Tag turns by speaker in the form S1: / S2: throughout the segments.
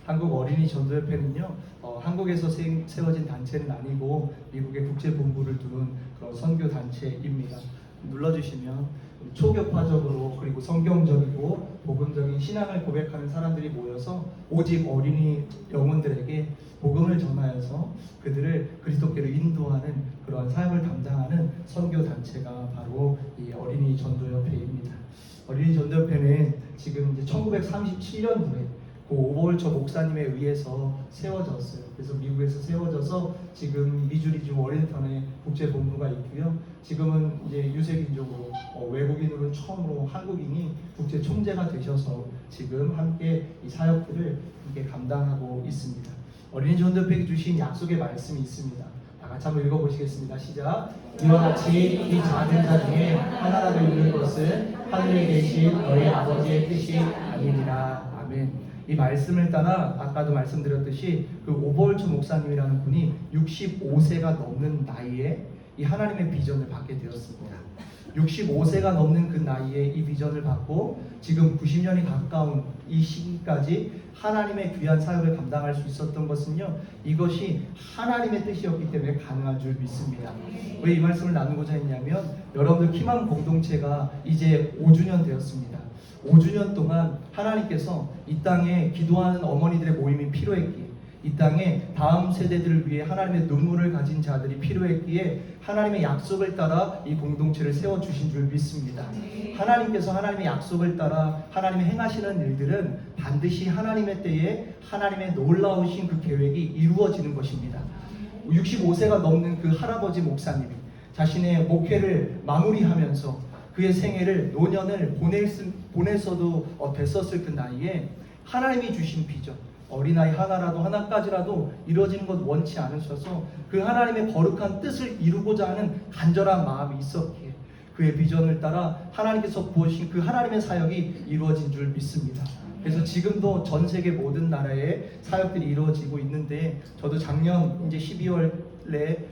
S1: 한국 어린이 전도협회는요, 한국에서 세워진 단체는 아니고 미국의 국제본부를 두는 그런 선교 단체입니다. 눌러주시면 초교파적으로 그리고 성경적이고 복음적인 신앙을 고백하는 사람들이 모여서 오직 어린이 영혼들에게 복음을 전하여서 그들을 그리스도께로 인도하는 그러한 사역을 담당하는 선교 단체가 바로 이 어린이 전도협회입니다. 어린이 전도협회는 지금 이제 1937년도에 그 오버홀처 목사님에 의해서 세워졌어요. 그래서 미국에서 세워져서 지금 미주리주 워싱턴에 국제본부가 있고요. 지금은 이제 유색인종으로 외국인으로는 처음으로 한국인이 국제 총재가 되셔서 지금 함께 이 사역들을 함께 감당하고 있습니다. 어린이 전도협회에 주신 약속의 말씀이 있습니다. 다 같이 한번 읽어보시겠습니다. 시작. 이와 같이 이 작은 자 중에 하나라도 있는 것은 하늘에 계신 너희 아버지의 뜻이 아니니라. 아멘. 이 말씀을 따라 아까도 말씀드렸듯이 그 오버홀처 목사님이라는 분이 65세가 넘는 나이에 이 하나님의 비전을 받게 되었습니다. 65세가 넘는 그 나이에 이 비전을 받고 지금 90년이 가까운 이 시기까지 하나님의 귀한 사역을 감당할 수 있었던 것은요, 이것이 하나님의 뜻이었기 때문에 가능한 줄 믿습니다. 왜 이 말씀을 나누고자 했냐면, 여러분들 키만 공동체가 이제 5주년 되었습니다. 5주년 동안 하나님께서 이 땅에 기도하는 어머니들의 모임이 필요했기에, 이 땅에 다음 세대들을 위해 하나님의 눈물을 가진 자들이 필요했기에 하나님의 약속을 따라 이 공동체를 세워주신 줄 믿습니다. 하나님께서 하나님의 약속을 따라 하나님이 행하시는 일들은 반드시 하나님의 때에 하나님의 놀라우신 그 계획이 이루어지는 것입니다. 65세가 넘는 그 할아버지 목사님이 자신의 목회를 마무리하면서 그의 생애를 노년을 보냈어도 됐었을 그 나이에 하나님이 주신 비전, 어린아이 하나까지라도 이루어지는 것 원치 않으셔서 그 하나님의 거룩한 뜻을 이루고자 하는 간절한 마음이 있었기에 그의 비전을 따라 하나님께서 부으신 그 하나님의 사역이 이루어진 줄 믿습니다. 그래서 지금도 전 세계 모든 나라에 사역들이 이루어지고 있는데, 저도 작년 이제 12월에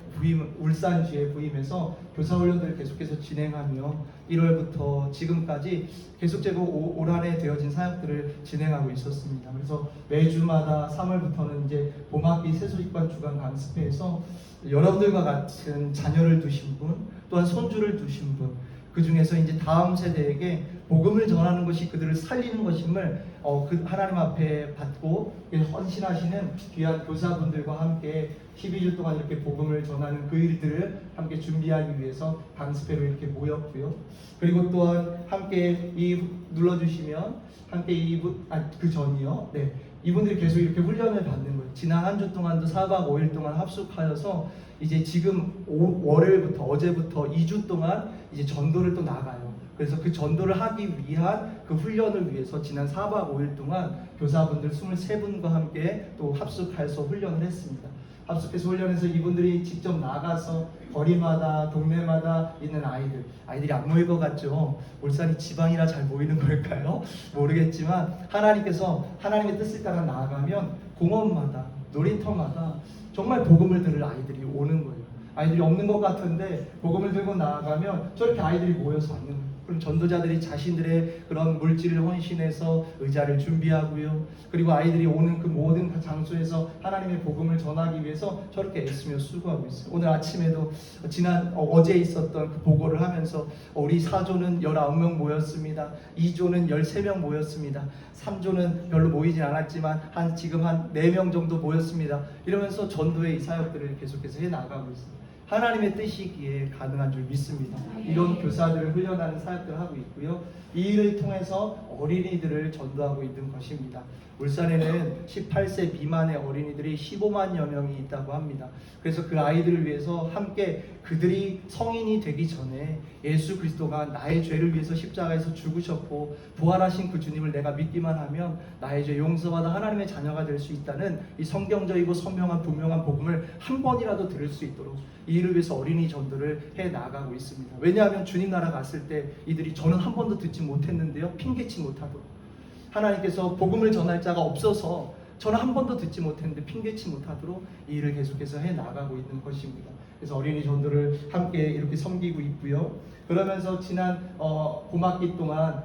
S1: 울산주에 부임해서 교사훈련들을 계속해서 진행하며 1월부터 지금까지 계속적으로 올 한해 되어진 사역들을 진행하고 있었습니다. 그래서 매주마다 3월부터는 이제 봄학기 세수익반 주간 강습회에서 여러분들과 같은 자녀를 두신 분, 또한 손주를 두신 분, 그 중에서 이제 다음 세대에게 복음을 전하는 것이 그들을 살리는 것임을 그 하나님 앞에 받고 헌신하시는 귀한 교사분들과 함께 12주 동안 이렇게 복음을 전하는 그 일들을 함께 준비하기 위해서 강습회로 이렇게 모였고요. 그리고 또한 함께 눌러주시면 함께 그 전이요. 네. 이분들이 계속 이렇게 훈련을 받는 거예요. 지난 한 주 동안도 4박 5일 동안 합숙하여서 이제 지금 월요일부터 어제부터 2주 동안 이제 전도를 또 나가요. 그래서 그 전도를 하기 위한 그 훈련을 위해서 지난 4박 5일 동안 교사분들 23분과 함께 또 합숙해서 훈련을 했습니다. 합숙해서 훈련해서 이분들이 직접 나가서 거리마다 동네마다 있는 아이들이 안 모일 것 같죠? 울산이 지방이라 잘 모이는 걸까요? 모르겠지만 하나님께서 하나님의 뜻을 따라 나아가면 공원마다 놀이터마다 정말 복음을 들을 아이들이 오는 거예요. 아이들이 없는 것 같은데 복음을 들고 나아가면 저렇게 아이들이 모여서 왔는 거예요. 그럼 전도자들이 자신들의 그런 물질을 헌신해서 의자를 준비하고요. 그리고 아이들이 오는 그 모든 장소에서 하나님의 복음을 전하기 위해서 저렇게 애쓰며 수고하고 있어요. 오늘 아침에도 어제 있었던 그 보고를 하면서 우리 4조는 19명 모였습니다. 2조는 13명 모였습니다. 3조는 별로 모이진 않았지만 지금 한 4명 정도 모였습니다. 이러면서 전도의 이 사역들을 계속해서 해나가고 있습니다. 하나님의 뜻이기에 가능한 줄 믿습니다. 이런 교사들을 훈련하는 사역들을 하고 있고요. 이 일을 통해서 어린이들을 전도하고 있는 것입니다. 울산에는 18세 미만의 어린이들이 15만여 명이 있다고 합니다. 그래서 그 아이들을 위해서 함께 그들이 성인이 되기 전에 예수 그리스도가 나의 죄를 위해서 십자가에서 죽으셨고 부활하신 그 주님을 내가 믿기만 하면 나의 죄 용서받아 하나님의 자녀가 될 수 있다는 이 성경적이고 선명한 분명한 복음을 한 번이라도 들을 수 있도록 이 일을 위해서 어린이 전도를 해 나가고 있습니다. 왜냐하면 주님 나라 갔을 때 이들이 저는 한 번도 듣지 못했는데요, 핑계치 못하도록 하나님께서 복음을 전할 자가 없어서 저는 한 번도 듣지 못했는데 핑계치 못하도록 이 일을 계속해서 해 나가고 있는 것입니다. 그래서 어린이 전도를 함께 이렇게 섬기고 있고요. 그러면서 지난 봄학기 동안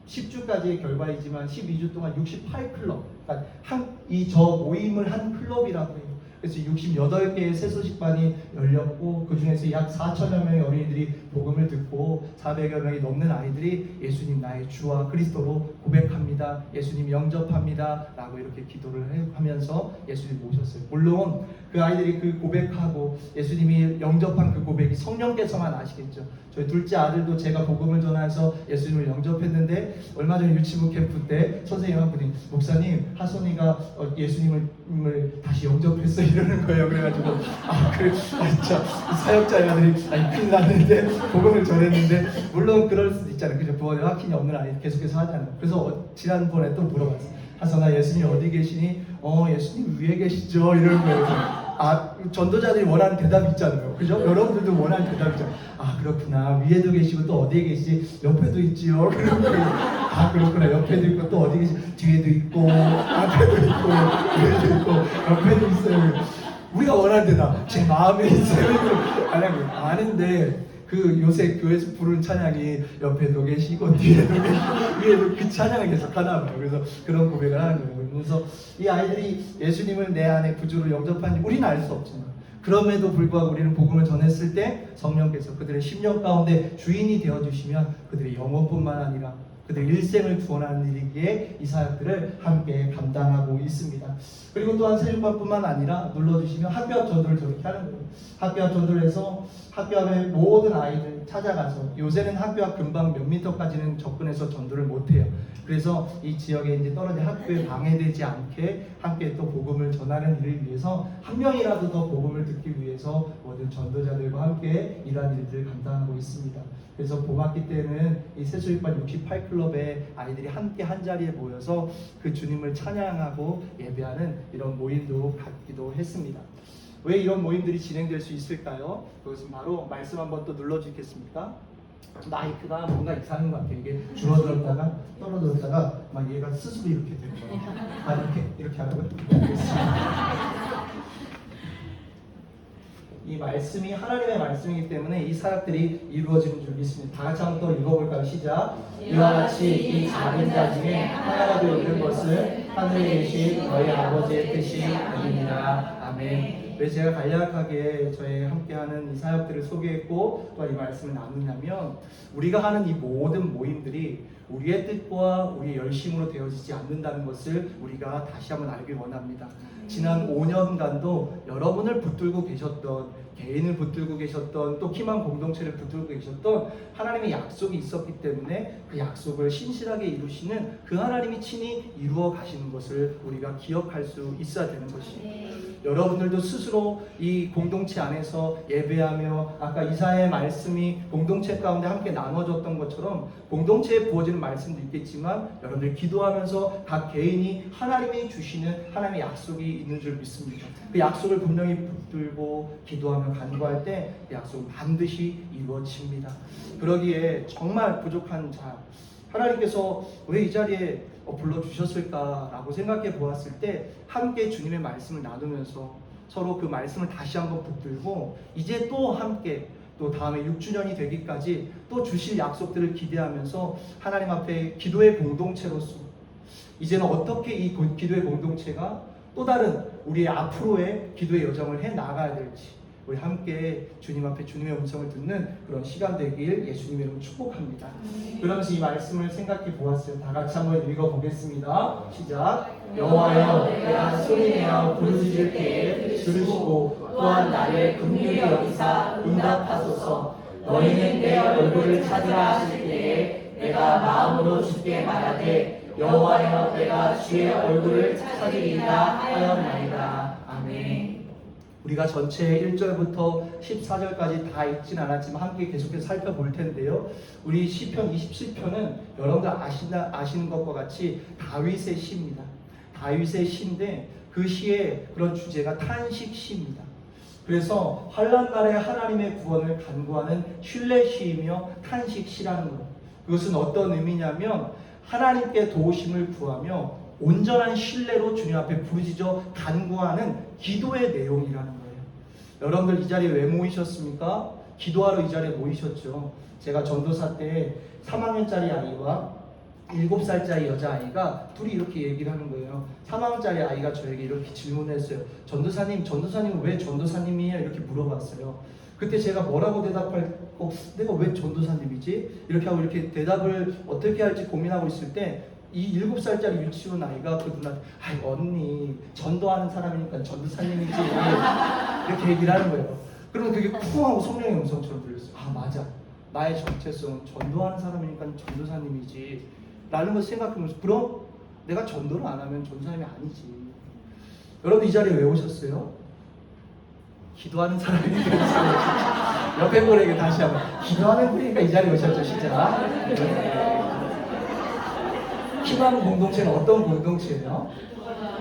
S1: 10주까지의 결과이지만 12주 동안 68클럽, 그러니까 저 모임을 한 클럽이라고 해요. 그래서 68개의 새소식반이 열렸고 그 중에서 약 4천여 명의 어린이들이 복음을 듣고 400여 명이 넘는 아이들이 예수님 나의 주와 그리스도로 고백합니다. 예수님 영접합니다. 라고 이렇게 기도를 하면서 예수님 모셨어요. 물론 그 아이들이 그 고백하고 예수님이 영접한 그 고백이 성령께서만 아시겠죠. 저희 둘째 아들도 제가 복음을 전해서 예수님을 영접했는데 얼마 전에 유치부 캠프 때 선생님 한 분이 목사님 하선이가 예수님을 다시 영접했어요 이러는 거예요. 그래가지고 그래 진짜 사역자의 아들이 큰일 났는데 복음을 전했는데 물론 그럴 수도 있잖아요. 그죠? 부모님 확신이 없는 아이 계속해서 하잖아요. 그래서 지난번에 또 물어봤어요. 하선아 예수님 어디 계시니? 예수님 위에 계시죠 이러는 거예요. 전도자들이 원하는 대답이 있잖아요. 그죠? 여러분들도 원하는 대답이 있잖아요. 그렇구나. 위에도 계시고 또 어디에 계시지? 옆에도 있지요. 그렇구나. 옆에도 있고 또 어디 계시? 뒤에도 있고 앞에도 있고 뒤에도 있고 옆에도 있어요. 우리가 원하는 대답. 제 마음에 있어요. 아는데 그 요새 교회에서 부르는 찬양이 옆에도 계시고 뒤에도 계시고 위에도 그 찬양을 계속 하나 봐요. 그래서 그런 고백을 하는 거예요. 그래서 이 아이들이 예수님을 내 안에 구주로 영접한지 우리는 알 수 없지만 그럼에도 불구하고 우리는 복음을 전했을 때 성령께서 그들의 심령 가운데 주인이 되어주시면 그들의 영혼뿐만 아니라 그들 일생을 구원하는 일이기에 이 사역들을 함께 감당하고 있습니다. 그리고 또한 세종반뿐만 아니라 눌러주시면 학교 앞 전도를 저렇게 하는 거예요. 학교 앞 전도를 해서 학교 앞에 모든 아이들 찾아가서 요새는 학교 앞 근방 몇 미터까지는 접근해서 전도를 못해요. 그래서 이 지역에 이제 떨어진 학교에 방해되지 않게 함께 또 복음을 전하는 일을 위해서 한 명이라도 더 복음을 듣기 위해서 모든 전도자들과 함께 이러한 일들을 감당하고 있습니다. 그래서 봄학기 때는 이 새소식반 68클럽의 아이들이 함께 한 자리에 모여서 그 주님을 찬양하고 예배하는 이런 모임도 갖기도 했습니다. 왜 이런 모임들이 진행될 수 있을까요? 그것은 바로 말씀 한번 또 눌러주겠습니까? 마이크가 뭔가 이상한 것 같아요. 이게 줄어들었다가 떨어졌다가 막 얘가 스스로 이렇게 되는 거예요. 이렇게 하라고요? 이 말씀이 하나님의 말씀이기 때문에 이 사역들이 이루어지는 줄 믿습니다. 다 같이 한번 또 읽어볼까요? 시작. 이와 같이 이 작은 자 중에 하나라도 이룬 것은 하늘에 계신 너희 아버지의 뜻이 아닙니다. 아멘. 왜 제가 간략하게 저희 함께하는 이 사역들을 소개했고 또 이 말씀을 나누냐면 우리가 하는 이 모든 모임들이 우리의 뜻과 우리의 열심으로 되어지지 않는다는 것을 우리가 다시 한번 알길 원합니다. 지난 5년간도 여러분을 붙들고 계셨던 개인을 붙들고 계셨던 또 희망 공동체를 붙들고 계셨던 하나님의 약속이 있었기 때문에 그 약속을 신실하게 이루시는 그 하나님이 친히 이루어 가시는 것을 우리가 기억할 수 있어야 되는 것입니다. 여러분들도 스스로 이 공동체 안에서 예배하며 아까 이사야의 말씀이 공동체 가운데 함께 나눠졌던 것처럼 공동체에 부어지는 말씀도 있겠지만 여러분들 기도하면서 각 개인이 하나님이 주시는 하나님의 약속이 있는 줄 믿습니다. 그 약속을 분명히 붙들고 기도하며 간구할 때 그 약속은 반드시 이루어집니다. 그러기에 정말 부족한 자 하나님께서 왜 이 자리에 불러주셨을까라고 생각해 보았을 때 함께 주님의 말씀을 나누면서 서로 그 말씀을 다시 한번 붙들고 이제 또 함께 또 다음에 6주년이 되기까지 또 주실 약속들을 기대하면서 하나님 앞에 기도의 공동체로서 이제는 어떻게 이 기도의 공동체가 또 다른 우리의 앞으로의 기도의 여정을 해 나가야 될지 우리 함께 주님 앞에 주님의 음성을 듣는 그런 시간 되길 예수님의 이름으로 축복합니다. 그러면서 이 말씀을 생각해 보았어요. 다 같이 한번 읽어보겠습니다. 시작. 여호와여 내가 소리내어 부르짖을 때에 들으시고 또한 나를 긍휼히 여기사 응답하소서. 너희는 내 얼굴을 찾으라 하실 때에 내가 마음으로 주께 말하되 여호와여 내가 주의 얼굴을 찾으리라 하였나이다. 아멘. 우리가 전체 1절부터 14절까지 다 읽진 않았지만 함께 계속해서 살펴볼 텐데요. 우리 시편 27편은 여러분들 아시는 것과 같이 다윗의 시입니다. 다윗의 시인데 그 시의 그런 주제가 탄식 시입니다. 그래서 환난 날에 하나님의 구원을 간구하는 신뢰 시이며 탄식 시라는 것. 그것은 어떤 의미냐면 하나님께 도우심을 구하며 온전한 신뢰로 주님 앞에 부르짖어 간구하는 기도의 내용이라는 거예요. 여러분들 이 자리에 왜 모이셨습니까? 기도하러 이 자리에 모이셨죠. 제가 전도사 때 3학년짜리 아이와 7살짜리 여자아이가 둘이 이렇게 얘기를 하는 거예요. 3학년짜리 아이가 저에게 이렇게 질문을 했어요. 전도사님은 왜 전도사님이에요? 이렇게 물어봤어요. 그때 제가 뭐라고 대답할까? 내가 왜 전도사님이지? 이렇게 하고 이렇게 대답을 어떻게 할지 고민하고 있을 때 이 7살짜리 유치원 아이가 그 누나한테 아이 언니 전도하는 사람이니까 전도사님이지 이렇게 얘기를 하는 거예요. 그러면 그게 쿵 하고 성령의 음성처럼 들렸어요. 아 맞아, 나의 정체성은 전도하는 사람이니까 전도사님이지 라는 것을 생각하면서 그럼 내가 전도를 안 하면 전도사님이 아니지. 여러분 이 자리에 왜 오셨어요? 기도하는 사람이 되겠어요. 옆에 분에게 다시 한번 기도하는 분이니까 이 자리에 오셨죠 진짜. 희망 공동체는 어떤 공동체예요?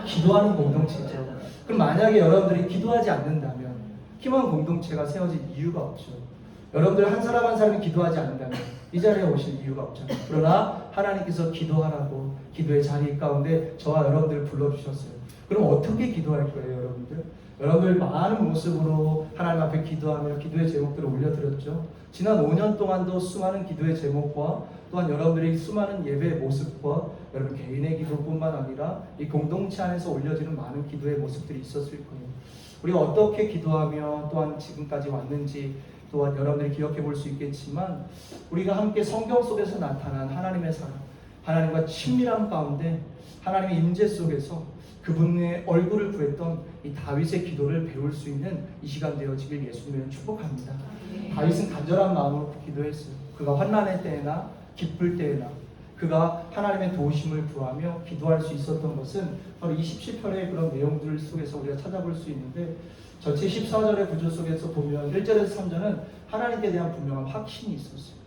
S1: 기도하는 공동체죠. 그럼 만약에 여러분들이 기도하지 않는다면 희망 공동체가 세워질 이유가 없죠. 여러분들 한 사람 한 사람이 기도하지 않는다면 이 자리에 오실 이유가 없죠. 그러나 하나님께서 기도하라고 기도의 자리 가운데 저와 여러분들을 불러주셨어요. 그럼 어떻게 기도할 거예요 여러분들? 여러분들 많은 모습으로 하나님 앞에 기도하며 기도의 제목들을 올려드렸죠. 지난 5년 동안도 수많은 기도의 제목과 또한 여러분들이 수많은 예배의 모습과 여러분 개인의 기도뿐만 아니라 이 공동체 안에서 올려지는 많은 기도의 모습들이 있었을 거예요. 우리가 어떻게 기도하며 또한 지금까지 왔는지 또한 여러분들이 기억해 볼 수 있겠지만 우리가 함께 성경 속에서 나타난 하나님의 사랑, 하나님과 친밀함 가운데 하나님의 임재 속에서 그분의 얼굴을 구했던 이 다윗의 기도를 배울 수 있는 이 시간 되어지길 예수님은 축복합니다. 다윗은 간절한 마음으로 기도했어요. 그가 환난의 때나 기쁠 때나 그가 하나님의 도우심을 구하며 기도할 수 있었던 것은 바로 27편의 그런 내용들 속에서 우리가 찾아볼 수 있는데 전체 14절의 구조 속에서 보면 1절에서 3절은 하나님께 대한 분명한 확신이 있었어요.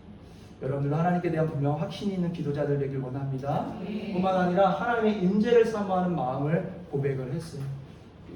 S1: 여러분들 하나님께 대한 분명한 확신이 있는 기도자들 되길 원합니다. 뿐만 아니라 하나님의 임재를 사모하는 마음을 고백을 했어요.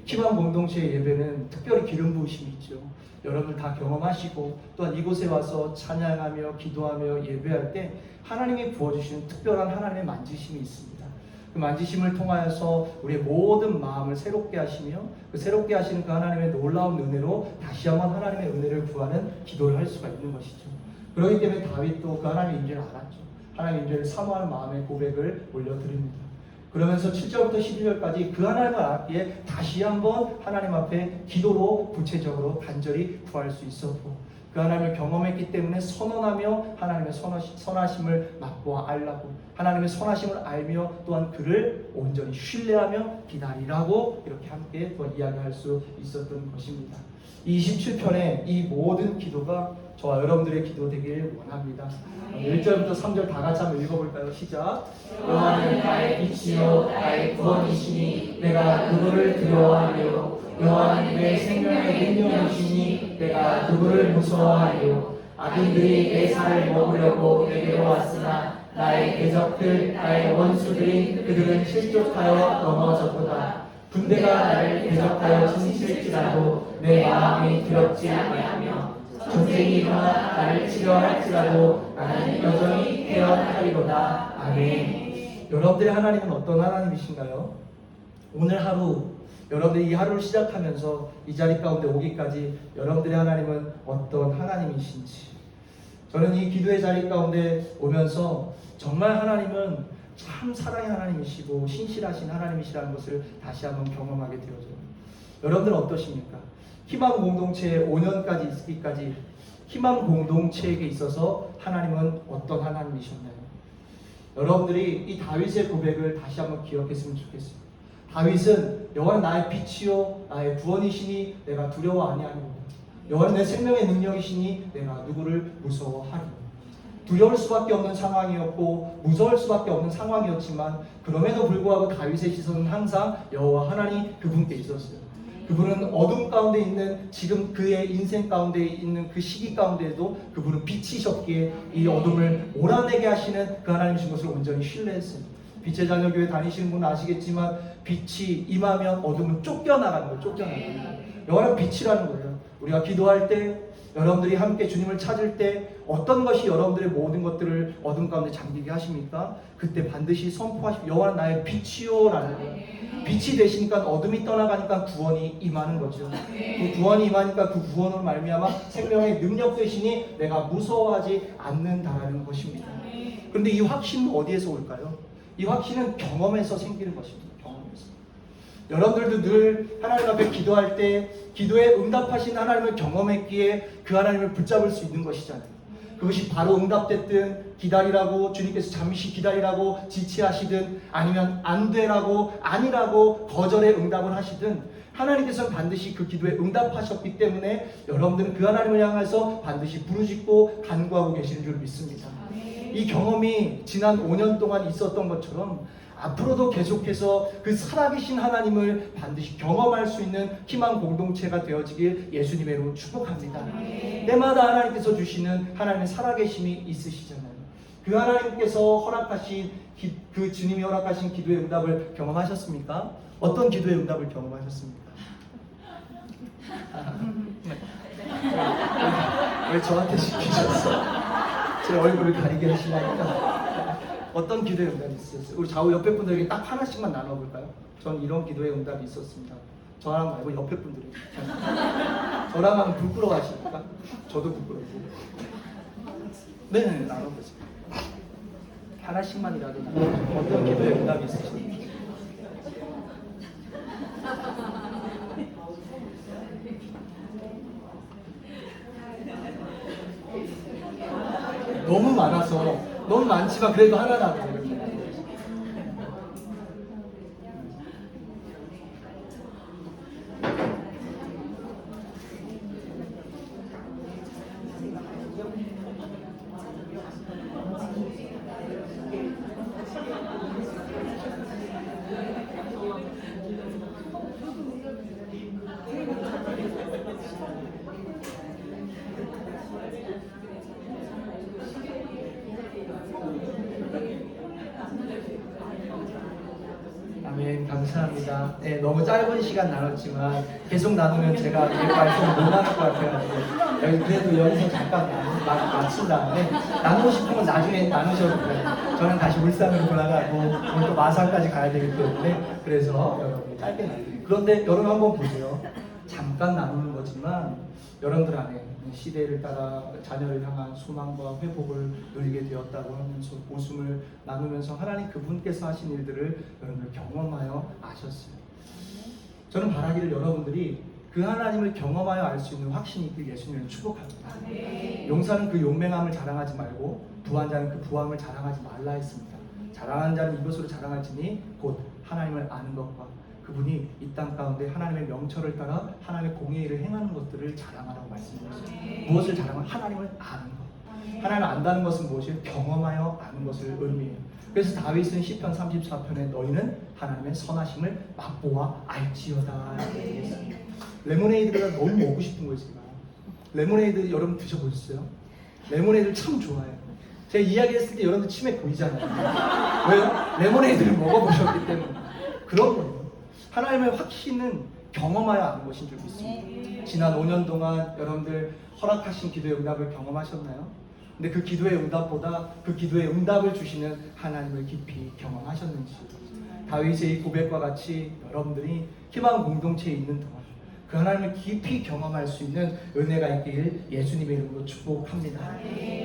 S1: 희망 공동체의 예배는 특별히 기름 부으심이 있죠. 여러분들 다 경험하시고 또한 이곳에 와서 찬양하며 기도하며 예배할 때 하나님이 부어주시는 특별한 하나님의 만지심이 있습니다. 그 만지심을 통하여서 우리의 모든 마음을 새롭게 하시며 그 새롭게 하시는 그 하나님의 놀라운 은혜로 다시 한번 하나님의 은혜를 구하는 기도를 할 수가 있는 것이죠. 그렇기 때문에 다윗도 그 하나님의 임재를 알았죠. 하나님의 임재를 사모하는 마음의 고백을 올려드립니다. 그러면서 7절부터 12절까지 그 하나님을 알기에 다시 한번 하나님 앞에 기도로 구체적으로 간절히 구할 수 있었고 그 하나님을 경험했기 때문에 선언하며 하나님의 선하심을 맛보아 알라고 하나님의 선하심을 알며 또한 그를 온전히 신뢰하며 기다리라고 이렇게 함께 또 이야기할 수 있었던 것입니다. 27편의 이 모든 기도가 저와 여러분들의 기도 되길 원합니다. 1절부터 3절 다 같이 한번 읽어볼까요? 시작. 여호와는 나의 빛이요 나의 구원이시니 내가 그분을 두려워하며 여호와는 내 생명의 능력이시니 내가 그분을 무서워하며 악인들이 내 살을 먹으려고 내게로 왔으나 나의 대적들 나의 원수들인 그들은 실족하여 넘어졌도다. 군대가 나를 대적하여 침실지라도 내 마음이 두렵지 아니하며 전쟁이 일어나 나를 치료할지라도 나는 여전히 태어나리로다. 아멘. 여러분들의 하나님은 어떤 하나님이신가요? 오늘 하루 여러분들이 이 하루를 시작하면서 이 자리 가운데 오기까지 여러분들의 하나님은 어떤 하나님이신지 저는 이 기도의 자리 가운데 오면서 정말 하나님은 참 사랑의 하나님이시고 신실하신 하나님이시라는 것을 다시 한번 경험하게 되어져요. 여러분들은 어떠십니까? 희망 공동체에 5년까지 있기까지 희망 공동체에게 있어서 하나님은 어떤 하나님이셨나요? 여러분들이 이 다윗의 고백을 다시 한번 기억했으면 좋겠어요. 다윗은 여호와는 나의 빛이요 나의 구원이시니 내가 두려워 아니하리로다. 여호와는 내 생명의 능력이시니 내가 누구를 무서워하리로다. 두려울 수밖에 없는 상황이었고 무서울 수밖에 없는 상황이었지만 그럼에도 불구하고 다윗의 시선은 항상 여호와 하나님 그분께 있었어요. 그분은 어둠 가운데 있는 지금 그의 인생 가운데 있는 그 시기 가운데에도 그분은 빛이셨기에 이 어둠을 몰아내게 하시는 그 하나님이신 것을 온전히 신뢰했어요. 빛의 자녀 교회 다니시는 분은 아시겠지만 빛이 임하면 어둠은 쫓겨나가는 거예요. 쫓겨나가는 거예요. 여호와는 빛이라는 거예요. 우리가 기도할 때 여러분들이 함께 주님을 찾을 때 어떤 것이 여러분들의 모든 것들을 어둠 가운데 잠기게 하십니까? 그때 반드시 선포하시고 여호와는 나의 빛이요라는 거예요. 빛이 되시니까 어둠이 떠나가니까 구원이 임하는 거죠. 그 구원이 임하니까 그 구원으로 말미암아 생명의 능력 되시니 내가 무서워하지 않는다라는 것입니다. 그런데 이 확신은 어디에서 올까요? 이 확신은 경험에서 생기는 것입니다. 경험에서. 여러분들도 늘 하나님 앞에 기도할 때 기도에 응답하신 하나님을 경험했기에 그 하나님을 붙잡을 수 있는 것이잖아요. 그것이 바로 응답됐든 기다리라고 주님께서 잠시 기다리라고 지체하시든 아니면 안 되라고 아니라고 거절의 응답을 하시든 하나님께서는 반드시 그 기도에 응답하셨기 때문에 여러분들은 그 하나님을 향해서 반드시 부르짖고 간구하고 계시는 줄 믿습니다. 이 경험이 지난 5년 동안 있었던 것처럼 앞으로도 계속해서 그 살아계신 하나님을 반드시 경험할 수 있는 희망 공동체가 되어지길 예수님의 이름으로 축복합니다. 때마다 하나님께서 주시는 하나님의 살아계심이 있으시잖아요. 그 하나님께서 허락하신 그 주님이 허락하신 기도의 응답을 경험하셨습니까? 어떤 기도의 응답을 경험하셨습니까? 왜 저한테 시키셨어? 제 얼굴을 가리게 하시려니까. 어떤 기도의 응답이 있었어요? 우리 좌우 옆에 분들에게 딱 하나씩만 나눠볼까요? 전 이런 기도의 응답이 있었습니다. 저랑 말고 옆에 분들이. 저랑 하면 부끄러워하시니까 저도 부끄럽고. 네, 나눠보세요. 하나씩만이라도 나눠보세요. 어떤 기도의 응답이 있으십니까? 너무 많아서 너무 많지만 그래도 하나라도 이렇게. 아멘, 감사합니다. 네, 너무 짧은 시간 나눴지만 계속 나누면 제가 이 말씀을 못 나눌 것 같아가지고 여기 그래도 여기서 잠깐 마친 다음에 나누고 싶은 건 나중에 나누셔도 돼요. 저는 다시 울산으로 돌아가고 오늘 또 마산까지 가야 되기 때문에 그래서 여러분 짧게 나누요. 그런데 여러분 한번 보세요. 잠깐 나누는 거지만 여러분들 안에 시대를 따라 자녀를 향한 소망과 회복을 누리게 되었다고 하면서 웃음을 나누면서 하나님 그분께서 하신 일들을 여러분들 경험하여 아셨어요. 저는 바라기를 여러분들이 그 하나님을 경험하여 알 수 있는 확신이 있길 예수님을 축복합니다. 용사는 그 용맹함을 자랑하지 말고 부한 자는 그 부함을 자랑하지 말라 했습니다. 자랑하는 자는 이것으로 자랑할지니 곧 하나님을 아는 것과 그분이 이 땅 가운데 하나님의 명철을 따라 하나님의 공의 일을 행하는 것들을 자랑하라고 말씀하셨어요. 무엇을 자랑하면 하나님을 아는 것. 하나님을 안다는 것은 무엇이에요? 경험하여 아는 것을 의미해요. 그래서 다윗은 시편 34편에 너희는 하나님의 선하심을 맛보아 알지어다 라고 얘기했습니다. 레모네이드가 너무 먹고 싶은 거예요. 제가 레모네이드 여러분 드셔보셨어요? 레모네이드를 참 좋아해요. 제가 이야기했을 때 여러분들 치매 보이잖아요. 왜요? 레모네이드를 먹어보셨기 때문에. 그런 거예요. 하나님의 확신은 경험하여 아는 것인 줄 믿습니다. 지난 5년 동안 여러분들 허락하신 기도의 응답을 경험하셨나요? 근데 그 기도의 응답보다 그 기도의 응답을 주시는 하나님을 깊이 경험하셨는지, 다윗의 이 고백과 같이 여러분들이 희망 공동체에 있는 동안 그 하나님을 깊이 경험할 수 있는 은혜가 있길 예수님의 이름으로 축복합니다.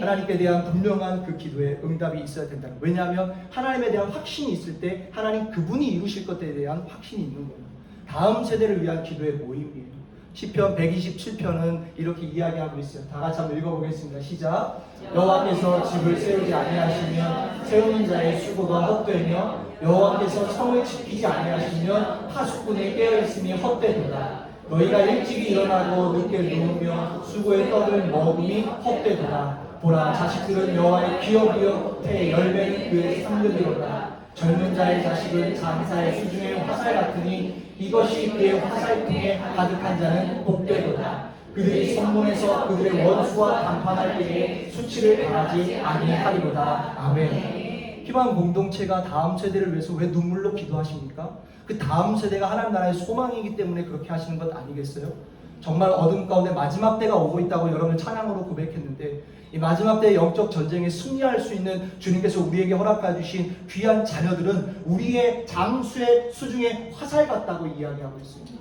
S1: 하나님께 대한 분명한 그 기도의 응답이 있어야 된다. 왜냐하면 하나님에 대한 확신이 있을 때 하나님 그분이 이루실 것에 대한 확신이 있는 거예요. 다음 세대를 위한 기도의 모임이에요. 시편 127편은 이렇게 이야기하고 있어요. 다 같이 한번 읽어보겠습니다. 시작. 여호와께서 집을 세우지 아니하시면 세우는 자의 수고가 헛되며 여호와께서 성을 지키지 아니하시면 하수꾼이 깨어있음이 헛되도다. 너희가 일찍이 일어나고 늦게 누우며 수고의 떡을 먹음이 헛되도다. 보라, 자식들은 여호와의 기업이요 태 열매는 그의 상급이로다. 젊은 자의 자식은 장사의 수중의 화살 같으니 이것이 그의 화살통에 가득한 자는 복되도다. 그들이 성문에서 그들의 원수와談판할 때에 수치를 당하지 아니하리로다. 아멘. 희망 공동체가 다음 세대를 위해서 왜 눈물로 기도하십니까? 그 다음 세대가 하나님 나라의 소망이기 때문에 그렇게 하시는 것 아니겠어요? 정말 어둠 가운데 마지막 때가 오고 있다고 여러분을 찬양으로 고백했는데 이 마지막 때의 영적 전쟁에 승리할 수 있는 주님께서 우리에게 허락해 주신 귀한 자녀들은 우리의 장수의 수중에 화살 같다고 이야기하고 있습니다.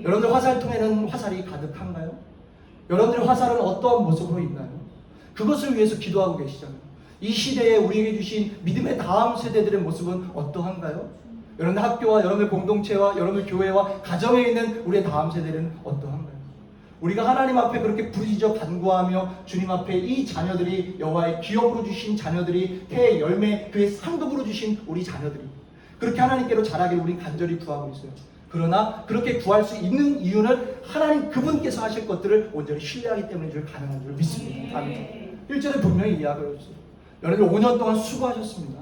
S1: 여러분들 화살통에는 화살이 가득한가요? 여러분들 화살은 어떠한 모습으로 있나요? 그것을 위해서 기도하고 계시잖아요. 이 시대에 우리에게 주신 믿음의 다음 세대들의 모습은 어떠한가요? 여러분의 학교와 여러분의 공동체와 여러분의 교회와 가정에 있는 우리의 다음 세대는 어떠한가요? 우리가 하나님 앞에 그렇게 부르짖어 간구하며 주님 앞에 이 자녀들이 여호와의 기업으로 주신 자녀들이 태의 열매 그의 상급으로 주신 우리 자녀들이 그렇게 하나님께로 자라기를 우리 간절히 구하고 있어요. 그러나 그렇게 구할 수 있는 이유는 하나님 그분께서 하실 것들을 온전히 신뢰하기 때문인 줄 가능한 줄 믿습니다. 아멘. 1절에 분명히 이야기를 했어요. 여러분 5년 동안 수고하셨습니다.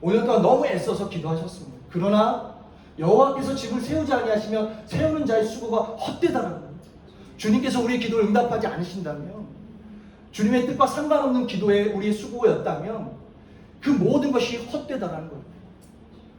S1: 5년 동안 너무 애써서 기도하셨습니다. 그러나 여호와께서 집을 세우지 아니하시면 세우는 자의 수고가 헛되다라는 거예요. 주님께서 우리의 기도를 응답하지 않으신다면, 주님의 뜻과 상관없는 기도에 우리의 수고였다면 그 모든 것이 헛되다라는 거예요.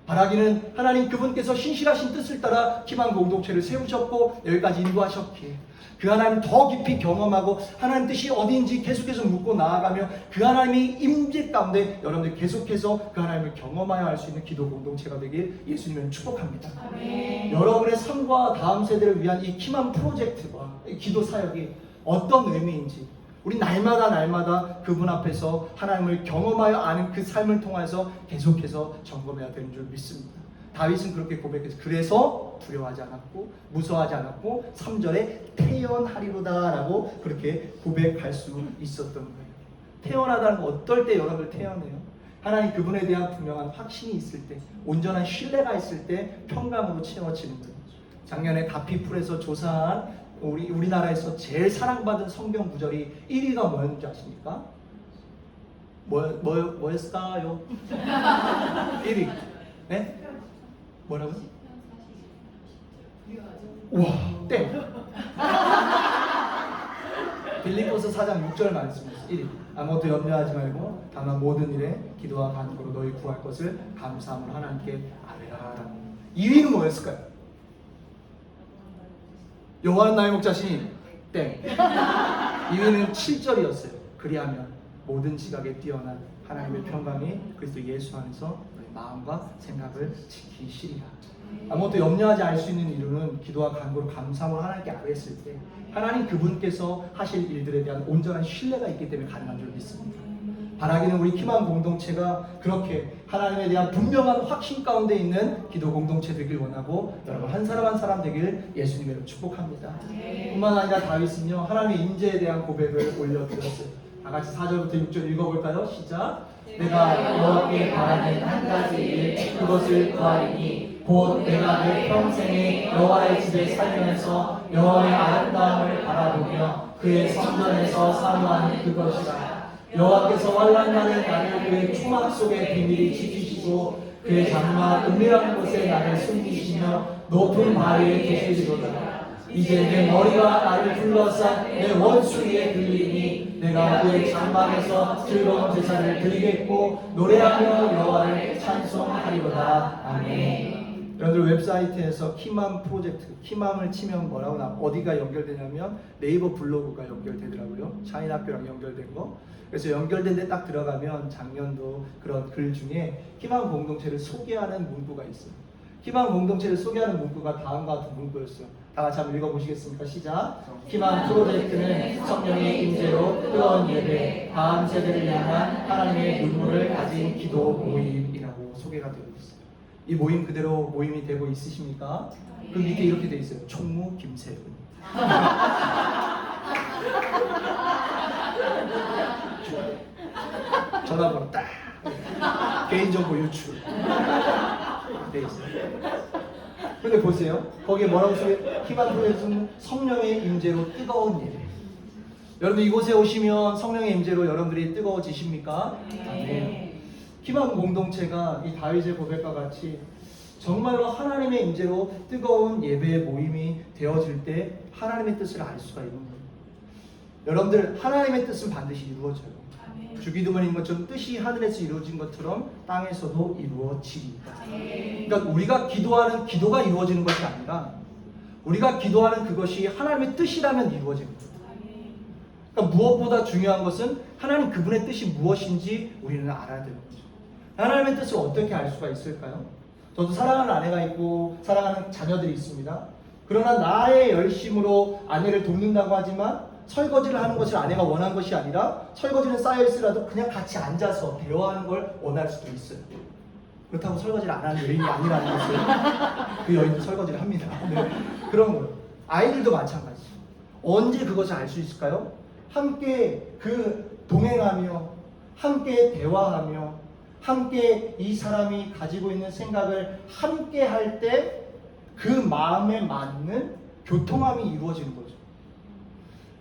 S1: 바라기는 하나님 그분께서 신실하신 뜻을 따라 희망 공동체를 세우셨고 여기까지 인도하셨기에 그 하나님 더 깊이 경험하고 하나님 뜻이 어디인지 계속해서 묻고 나아가며 그 하나님이 임재 가운데 여러분들 계속해서 그 하나님을 경험하여 할 수 있는 기도 공동체가 되길 예수님을 축복합니다. 아멘. 여러분의 삶과 다음 세대를 위한 이 키만 프로젝트와 이 기도 사역이 어떤 의미인지 우리 날마다 그분 앞에서 하나님을 경험하여 아는 그 삶을 통해서 계속해서 점검해야 되는 줄 믿습니다. 다윗은 그렇게 고백했어요. 그래서 두려워하지 않았고 무서워하지 않았고 3절에 태연하리로다 라고 그렇게 고백할 수 있었던 거예요. 태연하다는 건 어떨 때 여러분들 태연해요? 하나님 그분에 대한 분명한 확신이 있을 때, 온전한 신뢰가 있을 때 평강으로 채워지는 거예요. 작년에 다피풀에서 조사한 우리나라에서 제일 사랑받은 성경 구절이 1위가 뭐였는지 아십니까? 뭐였을까요? 1위. 네? 뭐라고요? 우와, 땡. 빌립보서 4장 6절 말씀이었어요. 1위. 아무것도 염려하지 말고 다만 모든 일에 기도와 간구로 너희 구할 것을 감사함으로 하나님께 아뢰라. 2위는 뭐였을까요? 여호와는 나의 목자시니 땡. 2위는 7절이었어요. 그리하면 모든 지각에 뛰어난 하나님의 평강이 그리스도 예수 안에서 너희 마음과 생각을 지키시리라. 아무것도 염려하지 않을 수 있는 이유는 기도와 간구로 감사함으로 하나님께 아뢰었을 때 하나님 그분께서 하실 일들에 대한 온전한 신뢰가 있기 때문에 가능한 줄 믿습니다. 바라기는 우리 키만 공동체가 그렇게 하나님에 대한 분명한 확신 가운데 있는 기도 공동체 되길 원하고 여러분 한 사람 한 사람 되길 예수님으로 축복합니다. 뿐만 아니라 다윗은요 하나님의 임재에 대한 고백을 올려드렸어요. 다 같이 4절부터 6절 읽어볼까요? 시작. 내가 여호와께 바라는 한 가지 일 그것을 구하리니 곧 내가 내 평생에 여호와의 집에 살면서 여호와의 아름다움을 바라보며 그의 성전에서 사모하는 그것이라. 여호와께서 환난 날에 나를 그의 초막 속에 비밀히 지키시고 그의 장막 은밀한 곳에 나를 숨기시며 높은 바위에 계시리로다. 이제 내 머리가 나를 둘러싼 내 원수 위에 들리니 내가 그의 장막에서 즐거운 제사를 드리겠고 노래하며 여호와를 찬송하리로다. 아멘. 여러분들 웹사이트에서 키맘 프로젝트, 키맘을 치면 뭐라고 어디가 연결되냐면 네이버 블로그가 연결되더라고요. 샤인학교랑 연결된 거. 그래서 연결된 데 딱 들어가면 작년도 그런 글 중에 키맘 공동체를 소개하는 문구가 있어요. 키맘 공동체를 소개하는 문구가 다음과 같은 문구였어요. 다 같이 한번 읽어보시겠습니까? 시작. 키맘 프로젝트는 성령의 임재로 뜨거운 예배, 다음 세대를 향한 하나님의 눈물을 가진 기도 모임이라고 소개가 되어 있어요. 이 모임 그대로 모임이 되고 있으십니까? 그 밑에 이렇게 되어 있어요. 총무 김세훈. 전화번호 딱 개인정보 유출 되어 있어요. 근데 보세요. 거기에 뭐라고 써요? 키만 프로젝트는 성령의 임재로 뜨거운 예배. 여러분 이곳에 오시면 성령의 임재로 여러분들이 뜨거워지십니까? 네. 키만 공동체가 이 다윗의 고백과 같이 정말로 하나님의 임재로 뜨거운 예배의 모임이 되어질 때 하나님의 뜻을 알 수가 있는 거예요. 여러분들 하나님의 뜻은 반드시 이루어져요. 주기도문인 것처럼 뜻이 하늘에서 이루어진 것처럼 땅에서도 이루어지리다. 그러니까 우리가 기도하는 기도가 이루어지는 것이 아니라 우리가 기도하는 그것이 하나님의 뜻이라면 이루어지는 거예요. 그러니까 무엇보다 중요한 것은 하나님 그분의 뜻이 무엇인지 우리는 알아야 되는 거죠. 하나님의 뜻을 어떻게 알 수가 있을까요? 저도 사랑하는 아내가 있고 사랑하는 자녀들이 있습니다. 그러나 나의 열심으로 아내를 돕는다고 하지만 설거지를 하는 것을 아내가 원한 것이 아니라 설거지는 쌓여있으라도 그냥 같이 앉아서 대화하는 걸 원할 수도 있어요. 그렇다고 설거지를 안 하는 여인이 아니라는 것을 그 여인도 설거지를 합니다. 네. 그런 거예요. 아이들도 마찬가지죠. 언제 그것을 알 수 있을까요? 함께 그 동행하며 함께 대화하며 함께 이 사람이 가지고 있는 생각을 함께 할 때 그 마음에 맞는 교통함이 이루어지는 거죠.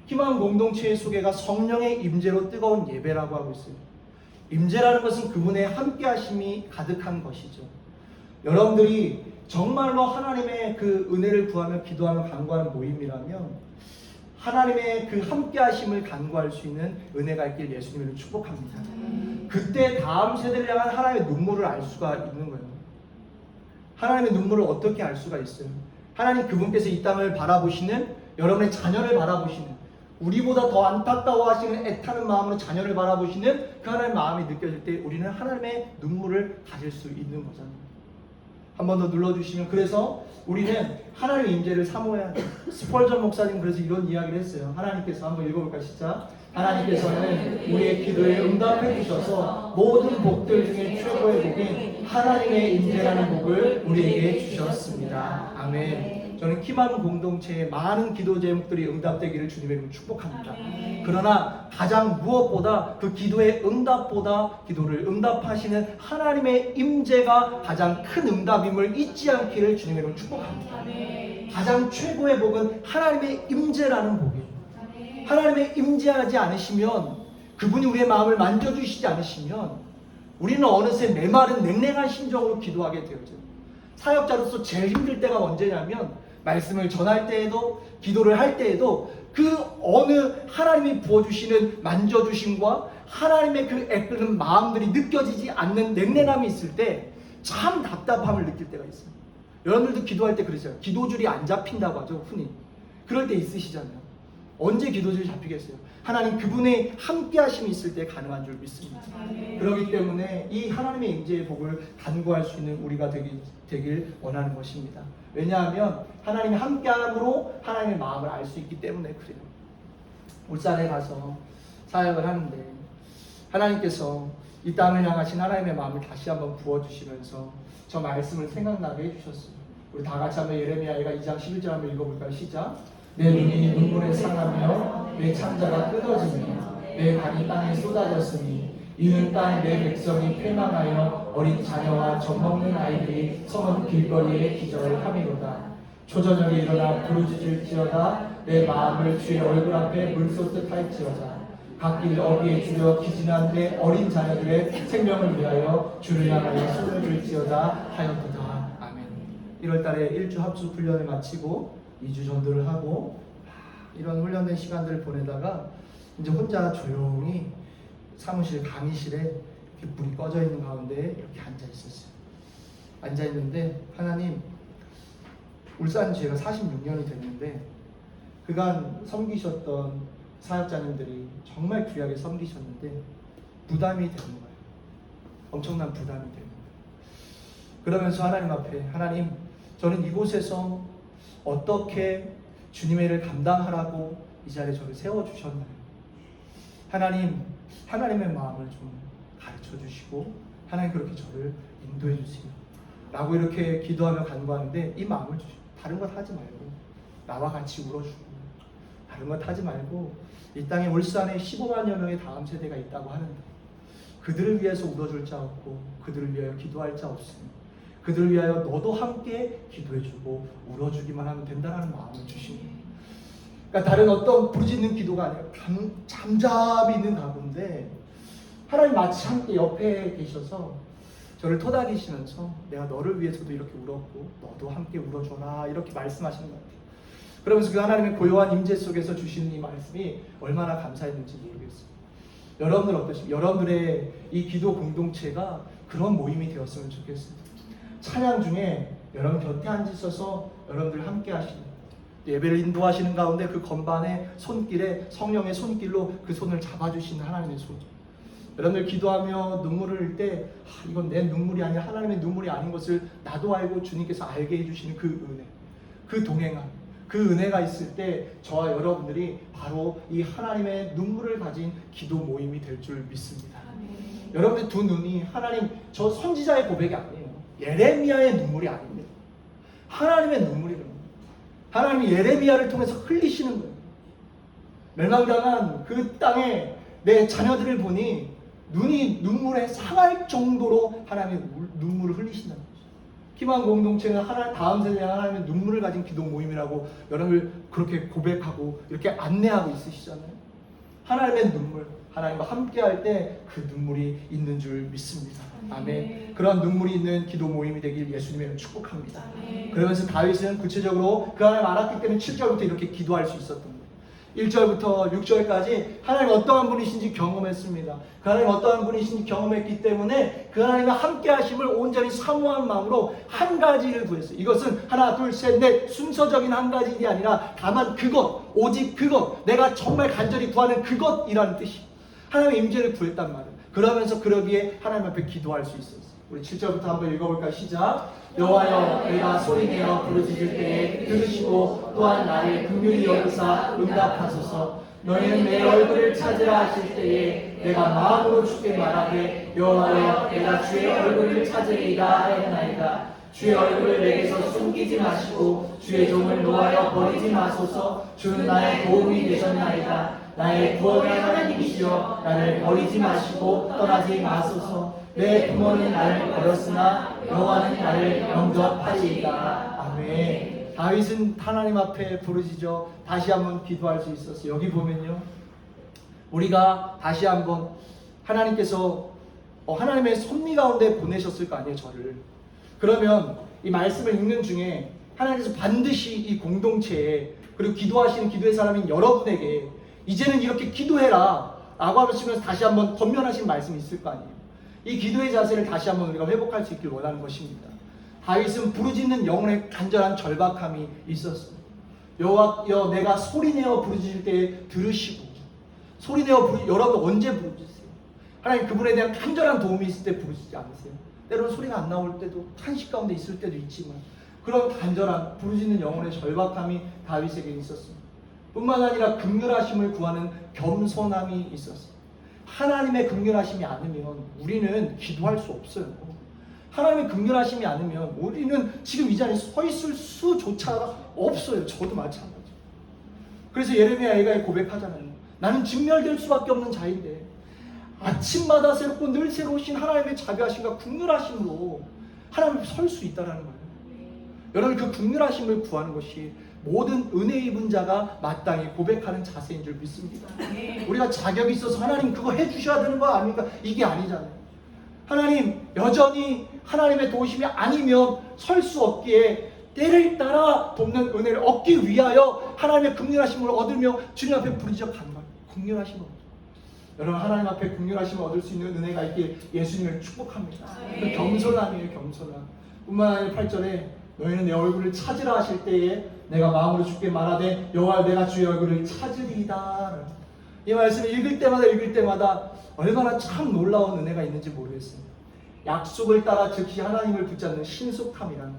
S1: 희망 공동체의 소개가 성령의 임재로 뜨거운 예배라고 하고 있어요. 임재라는 것은 그분의 함께하심이 가득한 것이죠. 여러분들이 정말로 하나님의 그 은혜를 구하며 기도하며 간구하는 모임이라면 하나님의 그 함께하심을 간구할 수 있는 은혜가 있길 예수님을 축복합니다. 그때 다음 세대를 향한 하나님의 눈물을 알 수가 있는 거예요. 하나님의 눈물을 어떻게 알 수가 있어요? 하나님 그분께서 이 땅을 바라보시는, 여러분의 자녀를 바라보시는, 우리보다 더 안타까워하시는 애타는 마음으로 자녀를 바라보시는 그 하나님의 마음이 느껴질 때 우리는 하나님의 눈물을 가질 수 있는 거잖아요. 한 번 더 눌러주시면, 그래서 우리는 하나님의 임재를 사모해야 돼요. 스펄전 목사님 그래서 이런 이야기를 했어요. 하나님께서, 한번 읽어볼까요? 시작. 하나님께서는 우리의 기도에 응답해 주셔서 모든 복들 중에 최고의 복인 하나님의 임재라는 복을 우리에게 주셨습니다. 아멘. 저는 키만 공동체의 많은 기도 제목들이 응답되기를 주님의 이름으로 축복합니다. 그러나 가장 무엇보다 그 기도의 응답보다 기도를 응답하시는 하나님의 임재가 가장 큰 응답임을 잊지 않기를 주님의 이름으로 축복합니다. 가장 최고의 복은 하나님의 임재라는 복이에요. 하나님의 임재하지 않으시면, 그분이 우리의 마음을 만져주시지 않으시면 우리는 어느새 메마른 냉랭한 심정으로 기도하게 되어져요. 사역자로서 제일 힘들 때가 언제냐면 말씀을 전할 때에도 기도를 할 때에도 그 어느 하나님이 부어주시는 만져주심과 하나님의 그 애끓는 마음들이 느껴지지 않는 냉랭함이 있을 때 참 답답함을 느낄 때가 있어요. 여러분들도 기도할 때 그러세요. 기도줄이 안 잡힌다고 하죠, 흔히. 그럴 때 있으시잖아요. 언제 기도줄이 잡히겠어요? 하나님 그분의 함께 하심이 있을 때 가능한 줄 믿습니다. 그렇기 때문에 이 하나님의 임재의 복을 간구할 수 있는 우리가 되길 원하는 것입니다. 왜냐하면 하나님의 함께함으로 하나님의 마음을 알 수 있기 때문에 그래요. 울산에 가서 사역을 하는데 하나님께서 이 땅을 향하신 하나님의 마음을 다시 한번 부어주시면서 저 말씀을 생각나게 해주셨어요. 우리 다 같이 한번 예레미야가 2장 11절 한번 읽어볼까요? 시작. 내 눈이 눈물에 상하며 내 창자가 끊어지며 내 간이 땅에 쏟아졌으니 이는 땅 내 백성이 패망하여 어린 자녀와 젖먹는 아이들이 성읍 길거리에 기절함이로다. 초저녁에 일어나 부르짖을지어다. 내 마음을 주의 얼굴 앞에 물쏟듯 할지어다. 갓길 어귀에 줄여 기진한 내 어린 자녀들의 생명을 위하여 주를 향하여 손을 들지어다 하였도다. 아멘. 1월달에 1주 합주 훈련을 마치고 2주 전도를 하고 이런 훈련된 시간들을 보내다가 이제 혼자 조용히 사무실 강의실에 이렇게 불이 꺼져 있는 가운데 이렇게 앉아 있었어요. 앉아 있는데 하나님, 울산 제가 46년이 됐는데 그간 섬기셨던 사역자님들이 정말 귀하게 섬기셨는데 부담이 되는 거예요. 엄청난 부담이 되는 거예요. 그러면서 하나님 앞에, 하나님, 저는 이곳에서 어떻게 주님의 일을 감당하라고 이 자리에 저를 세워주셨나요? 하나님, 하나님의 마음을 좀 가르쳐 주시고 하나님 그렇게 저를 인도해 주세요 라고 이렇게 기도하며 간구하는데 이 마음을 주시고, 다른 것 하지 말고 나와 같이 울어주고 다른 것 하지 말고 이 땅에 울산에 15만여 명의 다음 세대가 있다고 하는데 그들을 위해서 울어줄 자 없고 그들을 위하여 기도할 자 없으니 그들을 위하여 너도 함께 기도해주고 울어주기만 하면 된다는 마음을 주십니다. 그러니까 다른 어떤 부르짖는 기도가 아니라 잠잠히 있는 가운데 하나님 마치 함께 옆에 계셔서 저를 토닥이시면서 내가 너를 위해서도 이렇게 울었고 너도 함께 울어줘라 이렇게 말씀하시는 것 같아요. 그러면서 그 하나님의 고요한 임재 속에서 주시는 이 말씀이 얼마나 감사했는지 모르겠어요. 여러분들 어떠십니까? 여러분들의 이 기도 공동체가 그런 모임이 되었으면 좋겠습니다. 찬양 중에 여러분 곁에 앉으셔서 여러분들 함께 하시는, 예배를 인도하시는 가운데 그 건반의 손길에 성령의 손길로 그 손을 잡아주시는 하나님의 손. 여러분들 기도하며 눈물을 흘릴 때 이건 내 눈물이 아니라 하나님의 눈물이 아닌 것을 나도 알고 주님께서 알게 해주시는 그 은혜, 그 동행함, 그 은혜가 있을 때 저와 여러분들이 바로 이 하나님의 눈물을 가진 기도 모임이 될 줄 믿습니다. 여러분들 두 눈이 하나님, 저 선지자의 고백이 아니에요. 예레미야의 눈물이 아닙니다. 하나님의 눈물이에요. 하나님이 예레미야를 통해서 흘리시는 거예요. 멸망당한 그 땅에 내 자녀들을 보니 눈이 눈물에 상할 정도로 하나님의 눈물을 흘리신다는 거죠. 희망 공동체는 다음 세대에 하나님의 눈물을 가진 기도 모임이라고 여러분을 그렇게 고백하고 이렇게 안내하고 있으시잖아요. 하나님의 눈물, 하나님과 함께할 때 그 눈물이 있는 줄 믿습니다. 아멘. 그런 눈물이 있는 기도 모임이 되길 예수님의 축복합니다. 그러면서 다윗은 구체적으로 그 하나님 알았기 때문에 7절부터 이렇게 기도할 수 있었던 거예요. 1절부터 6절까지 하나님 어떠한 분이신지 경험했습니다. 그 하나님 어떠한 분이신지 경험했기 때문에 그 하나님과 함께 하심을 온전히 사모한 마음으로 한 가지를 구했어요. 이것은 하나 둘 셋 넷 순서적인 한 가지 일이 아니라 다만 그것, 오직 그것, 내가 정말 간절히 구하는 그것이라는 뜻이 하나님의 임재를 구했단 말이에요. 그러면서 그러기에 하나님 앞에 기도할 수 있었어요. 우리 7절부터 한번 읽어볼까요? 시작. 여호와여, 내가 소리내어 부르짖을 때에 들으시고 또한 나를 긍휼히 여기사 응답하소서. 너희는 내 얼굴을 찾으라 하실 때에 내가 마음으로 주께 말하되 여호와여, 내가 주의 얼굴을 찾으리이다 하였나이다. 주의 얼굴을 내게서 숨기지 마시고 주의 종을 노하여 버리지 마소서. 주는 나의 도움이 되셨나이다. 나의 구원의 하나님이시여, 나를 버리지 마시고 떠나지 마소서. 내 부모는 나를 버렸으나 여호와는 나를 영접하시리이다. 아멘. 다윗은 하나님 앞에 부르짖어 다시 한번 기도할 수 있었어요. 여기 보면요, 우리가 다시 한번 하나님께서 하나님의 섭리 가운데 보내셨을 거 아니에요, 저를. 그러면 이 말씀을 읽는 중에 하나님께서 반드시 이 공동체에, 그리고 기도하시는 기도의 사람인 여러분에게 이제는 이렇게 기도해라 라고 하시면서 다시 한번 권면하신 말씀이 있을 거 아니에요. 이 기도의 자세를 다시 한번 우리가 회복할 수 있길 원하는 것입니다. 다윗은 부르짖는 영혼의 간절한 절박함이 있었습니다. 여호와여, 내가 소리내어 부르짖을 때 들으시고. 소리내어 여러분 언제 부르짖으세요? 하나님 그분에 대한 간절한 도움이 있을 때 부르짖지 않으세요? 때로는 소리가 안 나올 때도, 한식 가운데 있을 때도 있지만 그런 간절한 부르짖는 영혼의 절박함이 다윗에게 있었습니다. 뿐만 아니라 긍휼하심을 구하는 겸손함이 있었습니다. 하나님의 긍휼하심이 않으면 우리는 기도할 수 없어요. 하나님의 긍휼하심이 않으면 우리는 지금 이 자리에 서 있을 수조차가 없어요. 저도 마찬가지예요. 그래서 예레미야가 고백하잖아요. 나는 진멸될 수밖에 없는 자인데 아침마다 새롭고 늘 새로우신 하나님의 자비하심과 긍휼하심으로 하나님 앞에 설 수 있다는 거예요. 여러분, 그 긍휼하심을 구하는 것이 모든 은혜 입은 자가 마땅히 고백하는 자세인 줄 믿습니다. 우리가 자격이 있어서 하나님 그거 해주셔야 되는 거 아닙니까? 이게 아니잖아요. 하나님 여전히 하나님의 도우심이 아니면 설 수 없기에 때를 따라 돕는 은혜를 얻기 위하여 하나님의 긍휼하심을 얻으며 주님 앞에 부르짖어 가는 거예요. 긍휼하심을 얻어요. 여러분, 하나님 앞에 긍휼하심을 얻을 수 있는 은혜가 있길 예수님을 축복합니다. 그 겸손함이에요. 겸손함. 뿐만 아니라 8절에 너희는 내 얼굴을 찾으라 하실 때에 내가 마음으로 주께 말하되 여호와, 내가 주의 얼굴을 찾으리이다. 이 말씀을 읽을 때마다 얼마나 참 놀라운 은혜가 있는지 모르겠어요. 약속을 따라 즉시 하나님을 붙잡는 신속함이라는.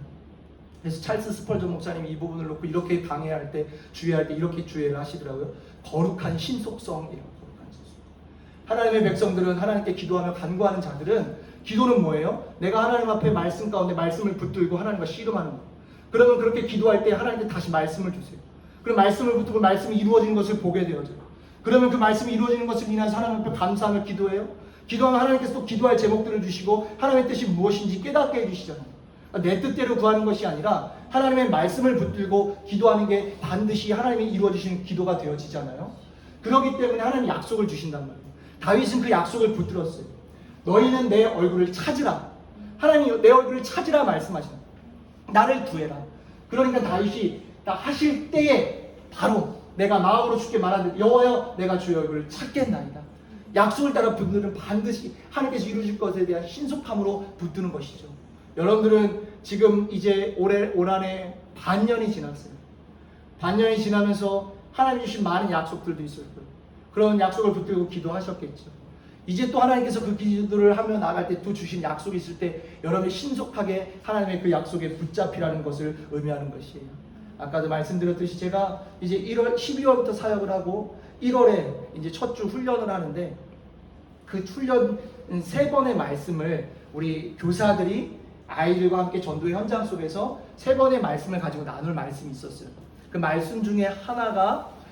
S1: 그래서 찰스 스펄전 목사님이 이 부분을 놓고 이렇게 강해할 때, 주의할 때 이렇게 주의를 하시더라고요. 거룩한 신속성이라고. 거룩한 신속. 하나님의 백성들은, 하나님께 기도하며 간구하는 자들은, 기도는 뭐예요? 내가 하나님 앞에 말씀 가운데 말씀을 붙들고 하나님과 씨름하는 거예요. 그러면 그렇게 기도할 때 하나님께 다시 말씀을 주세요. 그럼 말씀을 붙들고 말씀이 이루어지는 것을 보게 되어져요. 그러면 그 말씀이 이루어지는 것을 인해서 하나님 앞에 감사하며 기도해요. 기도하면 하나님께서 또 기도할 제목들을 주시고 하나님의 뜻이 무엇인지 깨닫게 해주시잖아요. 내 뜻대로 구하는 것이 아니라 하나님의 말씀을 붙들고 기도하는 게 반드시 하나님이 이루어주시는 기도가 되어지잖아요. 그렇기 때문에 하나님이 약속을 주신단 말이에요. 다윗은 그 약속을 붙들었어요. 너희는 내 얼굴을 찾으라. 하나님이 내 얼굴을 찾으라 말씀하시는 거예요. 나를 구해라. 그러니까 다윗이 하실 때에 바로 내가 마음으로 주께 말하는 여호와여, 내가 주의 얼굴을 찾겠나이다. 약속을 따라 붙들면 반드시 하나님께서 이루실 것에 대한 신속함으로 붙드는 것이죠. 여러분들은 지금 이제 올 한해 반년이 지났어요. 반년이 지나면서 하나님 주신 많은 약속들도 있을 거예요. 그런 약속을 붙들고 기도하셨겠죠. 이제 또 하나님께서 그 기도를 하며 나갈 때 또 주신 약속이 있을 때 여러분이 신속하게 하나님의 그 약속에 붙잡히라는 것을 의미하는 것이에요. 아까도 말씀드렸듯이 제가 이제 12월부터 사역을 하고 1월에 이제 첫 주 훈련을 하는데 그 훈련 3번의 말씀을 우리 교사들이 아이들과 함께 전도의 현장 속에서 3번의 말씀을 가지고 나눌 말씀이 있었어요. 그 말씀 중에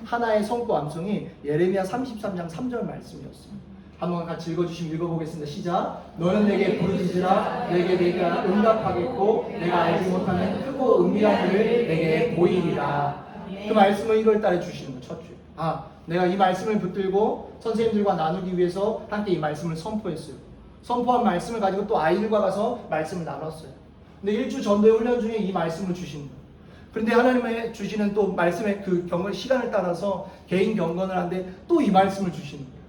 S1: 하나의 선포 암송이 예레미야 33장 3절 말씀이었어요. 한번 같이 읽어주시면 읽어보겠습니다. 시작. 너는 내게 부르짖으라. 내가 응답하겠고 내가 알지 못하는 크고 은밀한 일을 내게 보이리라. 그 말씀을 1월 달에 주시는 거 첫 주. 내가 이 말씀을 붙들고 선생님들과 나누기 위해서 함께 이 말씀을 선포했어요. 선포한 말씀을 가지고 또 아이들과 가서 말씀을 나눴어요. 근데 1주 전도의 훈련 중에 이 말씀을 주신 거예요. 그런데 하나님의 주시는 또 말씀의 그 시간을 따라서 개인 경건을 하는데 또 이 말씀을 주시는 거예요.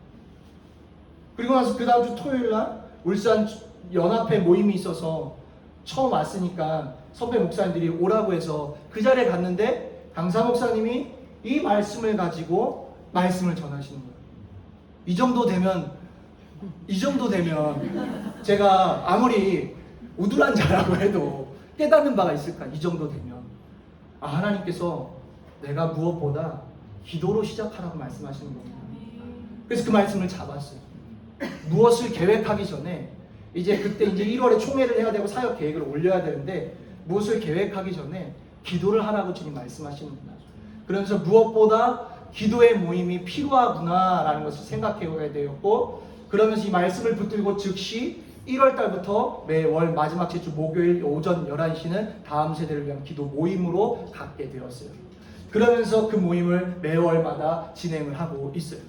S1: 그리고 나서 그 다음 주 토요일 날 울산 연합회 모임이 있어서 처음 왔으니까 선배 목사님들이 오라고 해서 그 자리에 갔는데 강사 목사님이 이 말씀을 가지고 말씀을 전하시는 거예요. 이 정도 되면 제가 아무리 우둔한 자라고 해도 깨닫는 바가 있을까? 이 정도 되면 하나님께서 내가 무엇보다 기도로 시작하라고 말씀하시는 겁니다. 그래서 그 말씀을 잡았어요. 무엇을 계획하기 전에 그때 1월에 총회를 해야 되고 사역 계획을 올려야 되는데 무엇을 계획하기 전에 기도를 하라고 주님 말씀하시는구나. 그러면서 무엇보다 기도의 모임이 필요하구나라는 것을 생각해야 되었고, 그러면서 이 말씀을 붙들고 즉시 1월 달부터 매월 마지막 주 목요일 오전 11시는 다음 세대를 위한 기도 모임으로 갖게 되었어요. 그러면서 그 모임을 매월마다 진행을 하고 있어요.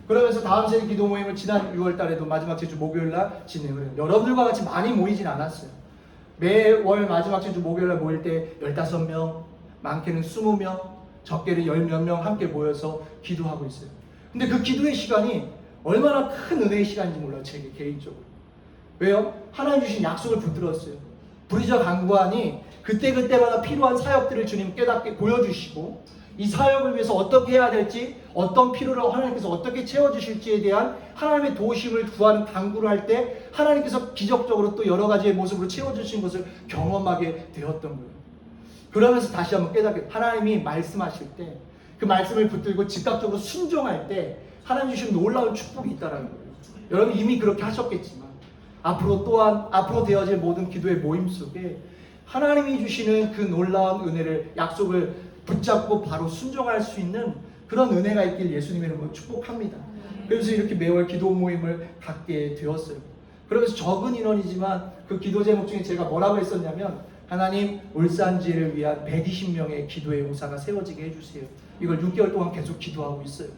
S1: 그러면서 다음 세대 기도 모임을 지난 6월 달에도 마지막 주 목요일 날 진행을 해요. 여러분들과 같이 많이 모이진 않았어요. 매월 마지막 주 목요일 날 모일 때 15명, 많게는 20명, 적게는 10몇 명 함께 모여서 기도하고 있어요. 근데 그 기도의 시간이 얼마나 큰 은혜의 시간인지 몰라요, 제 개인적으로. 왜요? 하나님 주신 약속을 붙들었어요. 부르짖어 간구하니 그때그때마다 필요한 사역들을 주님 깨닫게 보여주시고, 이 사역을 위해서 어떻게 해야 될지, 어떤 필요를 하나님께서 어떻게 채워주실지에 대한 하나님의 도우심을 구하는 간구를 할 때 하나님께서 기적적으로 또 여러 가지의 모습으로 채워주신 것을 경험하게 되었던 거예요. 그러면서 다시 한번 깨닫게, 하나님이 말씀하실 때 그 말씀을 붙들고 즉각적으로 순종할 때 하나님 주신 놀라운 축복이 있다는 거예요. 여러분 이미 그렇게 하셨겠지만 앞으로 되어질 모든 기도의 모임 속에 하나님이 주시는 그 놀라운 은혜를, 약속을 붙잡고 바로 순종할 수 있는 그런 은혜가 있길 예수님의 이름으로 축복합니다. 그래서 이렇게 매월 기도 모임을 갖게 되었어요. 그러면서 적은 인원이지만 그 기도 제목 중에 제가 뭐라고 했었냐면, 하나님 울산지를 위한 120명의 기도의 용사가 세워지게 해주세요. 이걸 6개월 동안 계속 기도하고 있어요.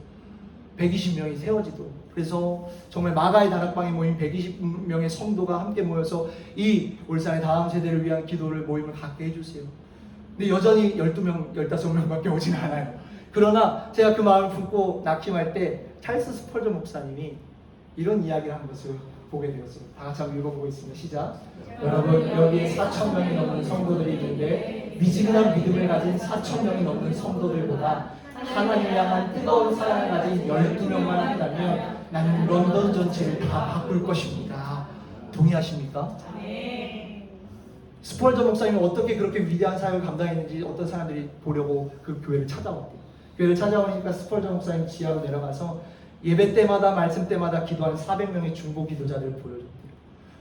S1: 120명이 세워지도록. 그래서 정말 마가의 다락방에 모인 120명의 성도가 함께 모여서 이 울산의 다음 세대를 위한 기도를 모임을 갖게 해주세요. 근데 여전히 12명, 15명밖에 오진 않아요. 그러나 제가 그 마음을 품고 낙심할 때 찰스 스펄전 목사님이 이런 이야기를 하는 것을 보게 되었어요. 다 같이 한번 읽어보겠습니다. 시작. 여러분, 여기 4,000명이 넘는 성도들이 있는데 미지근한 믿음을 가진 4,000명이 넘는 성도들보다 하나님을 향한 뜨거운 사랑을 가진 12명만 한다면 나는 런던 전체를 다 바꿀 것입니다. 동의하십니까? 스펄전 목사님은 어떻게 그렇게 위대한 사역을 감당했는지 어떤 사람들이 보려고 그 교회를 찾아왔대요. 교회를 찾아오니까 스펄전 목사님 지하로 내려가서 예배 때마다 말씀 때마다 기도하는 400명의 중보 기도자들을 보여줬대요.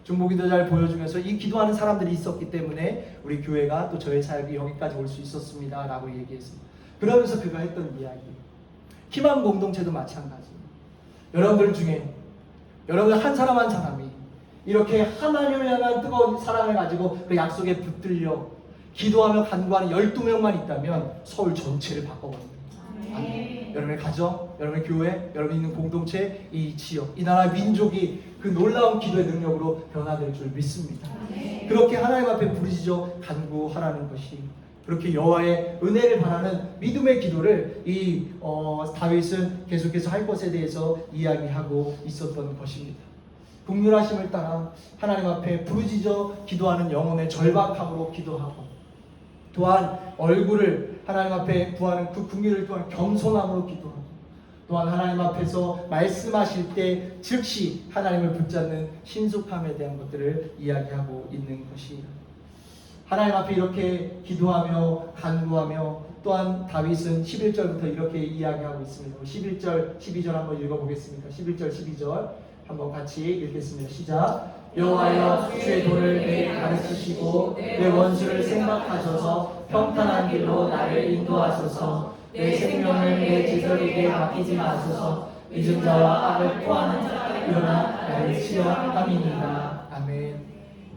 S1: 중보 기도자를 보여주면서 이 기도하는 사람들이 있었기 때문에 우리 교회가 또 저의 사역이 여기까지 올 수 있었습니다 라고 얘기했습니다. 그러면서 그가 했던 이야기, 희망 공동체도 마찬가지입니다. 여러분들 중에 여러분 한 사람 한 사람이 이렇게 하나님을 향한 뜨거운 사랑을 가지고 그 약속에 붙들려 기도하며 간구하는 12명만 있다면 서울 전체를 바꿔버립니다. 여러분의 가정, 여러분의 교회, 여러분 있는 공동체, 이 지역, 이 나라 민족이 그 놀라운 기도의 능력으로 변화될 줄 믿습니다. 그렇게 하나님 앞에 부르짖어 간구하라는 것이, 그렇게 여호와의 은혜를 바라는 믿음의 기도를 다윗은 계속해서 할 것에 대해서 이야기하고 있었던 것입니다. 긍휼하심을 따라 하나님 앞에 부르짖어 기도하는 영혼의 절박함으로 기도하고, 또한 얼굴을 하나님 앞에 구하는 그 긍휼을 또한 겸손함으로 기도하고, 또한 하나님 앞에서 말씀하실 때 즉시 하나님을 붙잡는 신속함에 대한 것들을 이야기하고 있는 것이, 하나님 앞에 이렇게 기도하며 간구하며 또한 다윗은 11절부터 이렇게 이야기하고 있습니다. 11절, 12절 한번 읽어보겠습니다. 11절, 12절 한번 같이 읽겠습니다. 시작. 여호와여 주의 도를 내게 가르치시고 내 원수를 생각하셔서 평탄한 길로 나를 인도하소서. 내 생명을 내 제자에게 맡기지 마소서. 잊은 자와 악을 토하는 자가 일어나 나를 치려함이니이다. 아멘.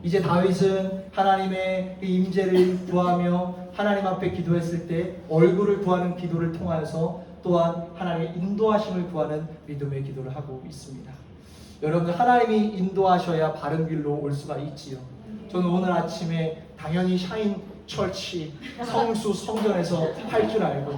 S1: 이제 다윗은 하나님의 그 임재를 구하며 하나님 앞에 기도했을 때 얼굴을 구하는 기도를 통하여서 또한 하나님의 인도하심을 구하는 믿음의 기도를 하고 있습니다. 여러분들, 하나님이 인도하셔야 바른 길로 올 수가 있지요. 저는 오늘 아침에 당연히 샤인 철치 성수 성전에서 할 줄 알고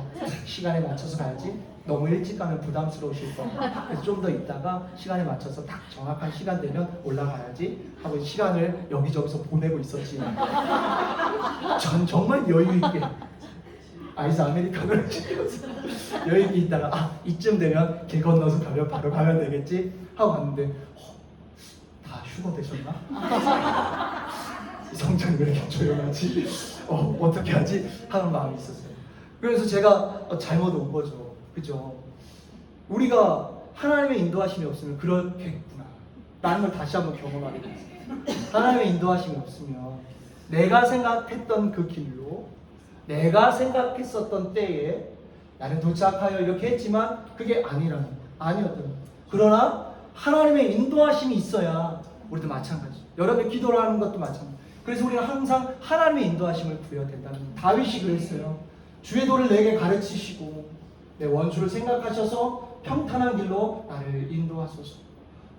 S1: 시간에 맞춰서 가야지, 너무 일찍 가면 부담스러우실 거예요. 그래서 좀 더 있다가 시간에 맞춰서 딱 정확한 시간 되면 올라가야지 하고 시간을 여기저기서 보내고 있었지만 전 정말 여유 있게 아이스 아메리카노를 시켜서 여유 있게 있다가 이쯤 되면 길 건너서 가면 바로 가면 되겠지 하고 갔는데 다 휴거 되셨나? 성전이 왜 이렇게 조용하지? 어떻게 하지? 하는 마음이 있었어요. 그래서 제가 잘못 온 거죠. 그죠? 우리가 하나님의 인도하심이 없으면 그렇겠구나 라는 걸 다시 한번 경험하게 됐어요. 하나님의 인도하심이 없으면 내가 생각했던 그 길로 내가 생각했었던 때에 나는 도착하여 이렇게 했지만 그게 아니었던. 그러나 하나님의 인도하심이 있어야 우리도 마찬가지. 여러분의 기도를 하는 것도 마찬가지. 그래서 우리는 항상 하나님의 인도하심을 구해야 된다는 거예요. 다윗이 그랬어요. 주의 도를 내게 가르치시고 내 원수를 생각하셔서 평탄한 길로 나를 인도하소서.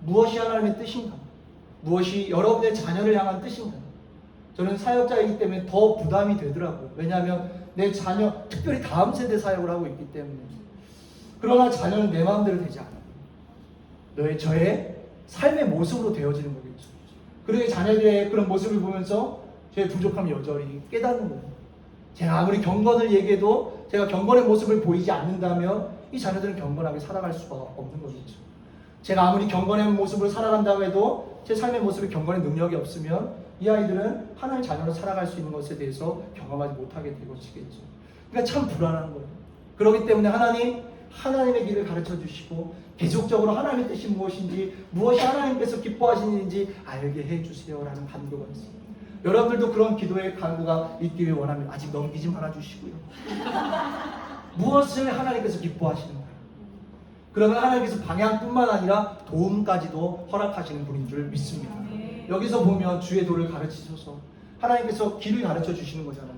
S1: 무엇이 하나님의 뜻인가? 무엇이 여러분의 자녀를 향한 뜻인가? 저는 사역자이기 때문에 더 부담이 되더라고요. 왜냐하면 내 자녀, 특별히 다음 세대 사역을 하고 있기 때문에. 그러나 자녀는 내 마음대로 되지 않아요. 저의 삶의 모습으로 되어지는 거겠죠. 그러게 자녀들의 그런 모습을 보면서 제 부족함을 여전히 깨닫는 거예요. 제가 아무리 경건을 얘기해도 제가 경건의 모습을 보이지 않는다면 이 자녀들은 경건하게 살아갈 수가 없는 거겠죠. 제가 아무리 경건의 모습을 살아간다고 해도 제 삶의 모습에 경건의 능력이 없으면 이 아이들은 하나님의 자녀로 살아갈 수 있는 것에 대해서 경험하지 못하게 되고지겠죠. 그러니까 참 불안한 거예요. 그렇기 때문에 하나님의 길을 가르쳐 주시고 계속적으로 하나님의 뜻이 무엇인지, 무엇이 하나님께서 기뻐하시는지 알게 해주세요라는 간구가 있습니다. 여러분들도 그런 기도의 간구가 있기를 원합니다. 아직 넘기지 말아주시고요. 무엇을 하나님께서 기뻐하시는가? 그러면 하나님께서 방향뿐만 아니라 도움까지도 허락하시는 분인 줄 믿습니다. 여기서 보면 주의 도를 가르치셔서 하나님께서 길을 가르쳐 주시는 거잖아요.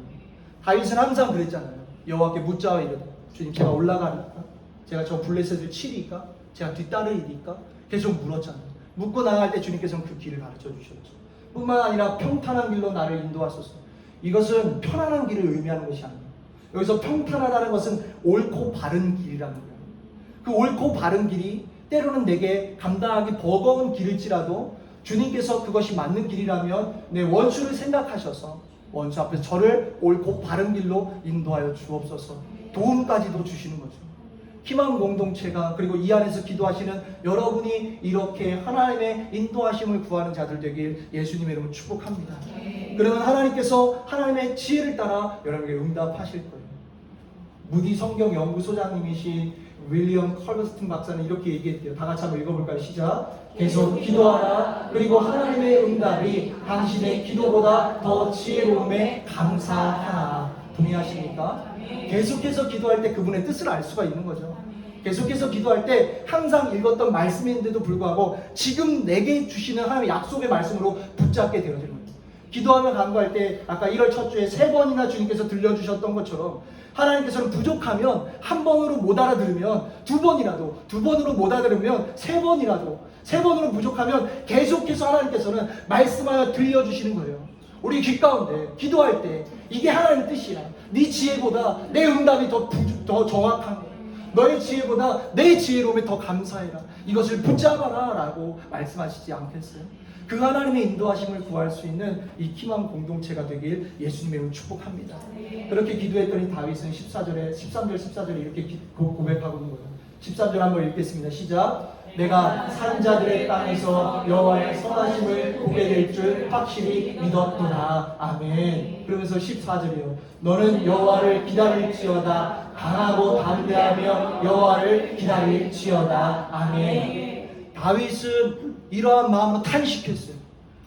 S1: 다윗은 항상 그랬잖아요. 여호와께 묻자와 이르되 주님, 제가 올라가리까? 제가 저 블레셋을 치리까? 제가 뒤따르리까? 계속 물었잖아요. 묻고 나갈 때 주님께서는 그 길을 가르쳐 주셨죠. 뿐만 아니라 평탄한 길로 나를 인도하소서. 이것은 편안한 길을 의미하는 것이 아니에요. 여기서 평탄하다는 것은 옳고 바른 길이라는 거예요. 그 옳고 바른 길이 때로는 내게 감당하기 버거운 길일지라도 주님께서 그것이 맞는 길이라면 내 원수를 생각하셔서 원수 앞에서 저를 옳고 바른 길로 인도하여 주옵소서. 도움까지도 주시는 거죠. 희망 공동체가, 그리고 이 안에서 기도하시는 여러분이 이렇게 하나님의 인도하심을 구하는 자들 되길 예수님의 이름으로 축복합니다. 그러면 하나님께서 하나님의 지혜를 따라 여러분에게 응답하실 거예요. 무디 성경 연구소장님이신 윌리엄 컬버스틴 박사는 이렇게 얘기했대요. 다 같이 한번 읽어볼까요? 시작. 계속 기도하라. 그리고 하나님의 응답이 당신의 기도보다 더 지혜로움에 감사하라. 동의하십니까? 계속해서 기도할 때 그분의 뜻을 알 수가 있는 거죠. 계속해서 기도할 때 항상 읽었던 말씀인데도 불구하고 지금 내게 주시는 하나님의 약속의 말씀으로 붙잡게 되어지는 거예요. 기도하며 간구할 때 아까 1월 첫 주에 3번이나 주님께서 들려주셨던 것처럼 하나님께서는 부족하면 한 번으로 못 알아들으면 두 번으로 못 알아들으면 3번으로 부족하면 계속해서 하나님께서는 말씀하여 들려주시는 거예요. 우리 귓 가운데 기도할 때 이게 하나님의 뜻이야. 네 지혜보다 내 응답이 더 정확한 거야. 너의 지혜보다 내 지혜로움에 더 감사해라. 이것을 붙잡아라 라고 말씀하시지 않겠어요? 그 하나님의 인도하심을 구할 수 있는 이 희망 공동체가 되길 예수님의 이름으로 축복합니다. 그렇게 기도했더니 다윗은 13절 14절에 이렇게 고백하고 있는 거예요. 13절 한번 읽겠습니다. 시작. 내가 산자들의 땅에서 여호와의 선하심을 보게 될 줄 확실히 믿었도다. 아멘. 그러면서 14절이요. 너는 여호와를 기다릴지어다. 강하고 담대하며 여호와를 기다릴지어다. 아멘. 다윗은 이러한 마음으로 탄식했어요.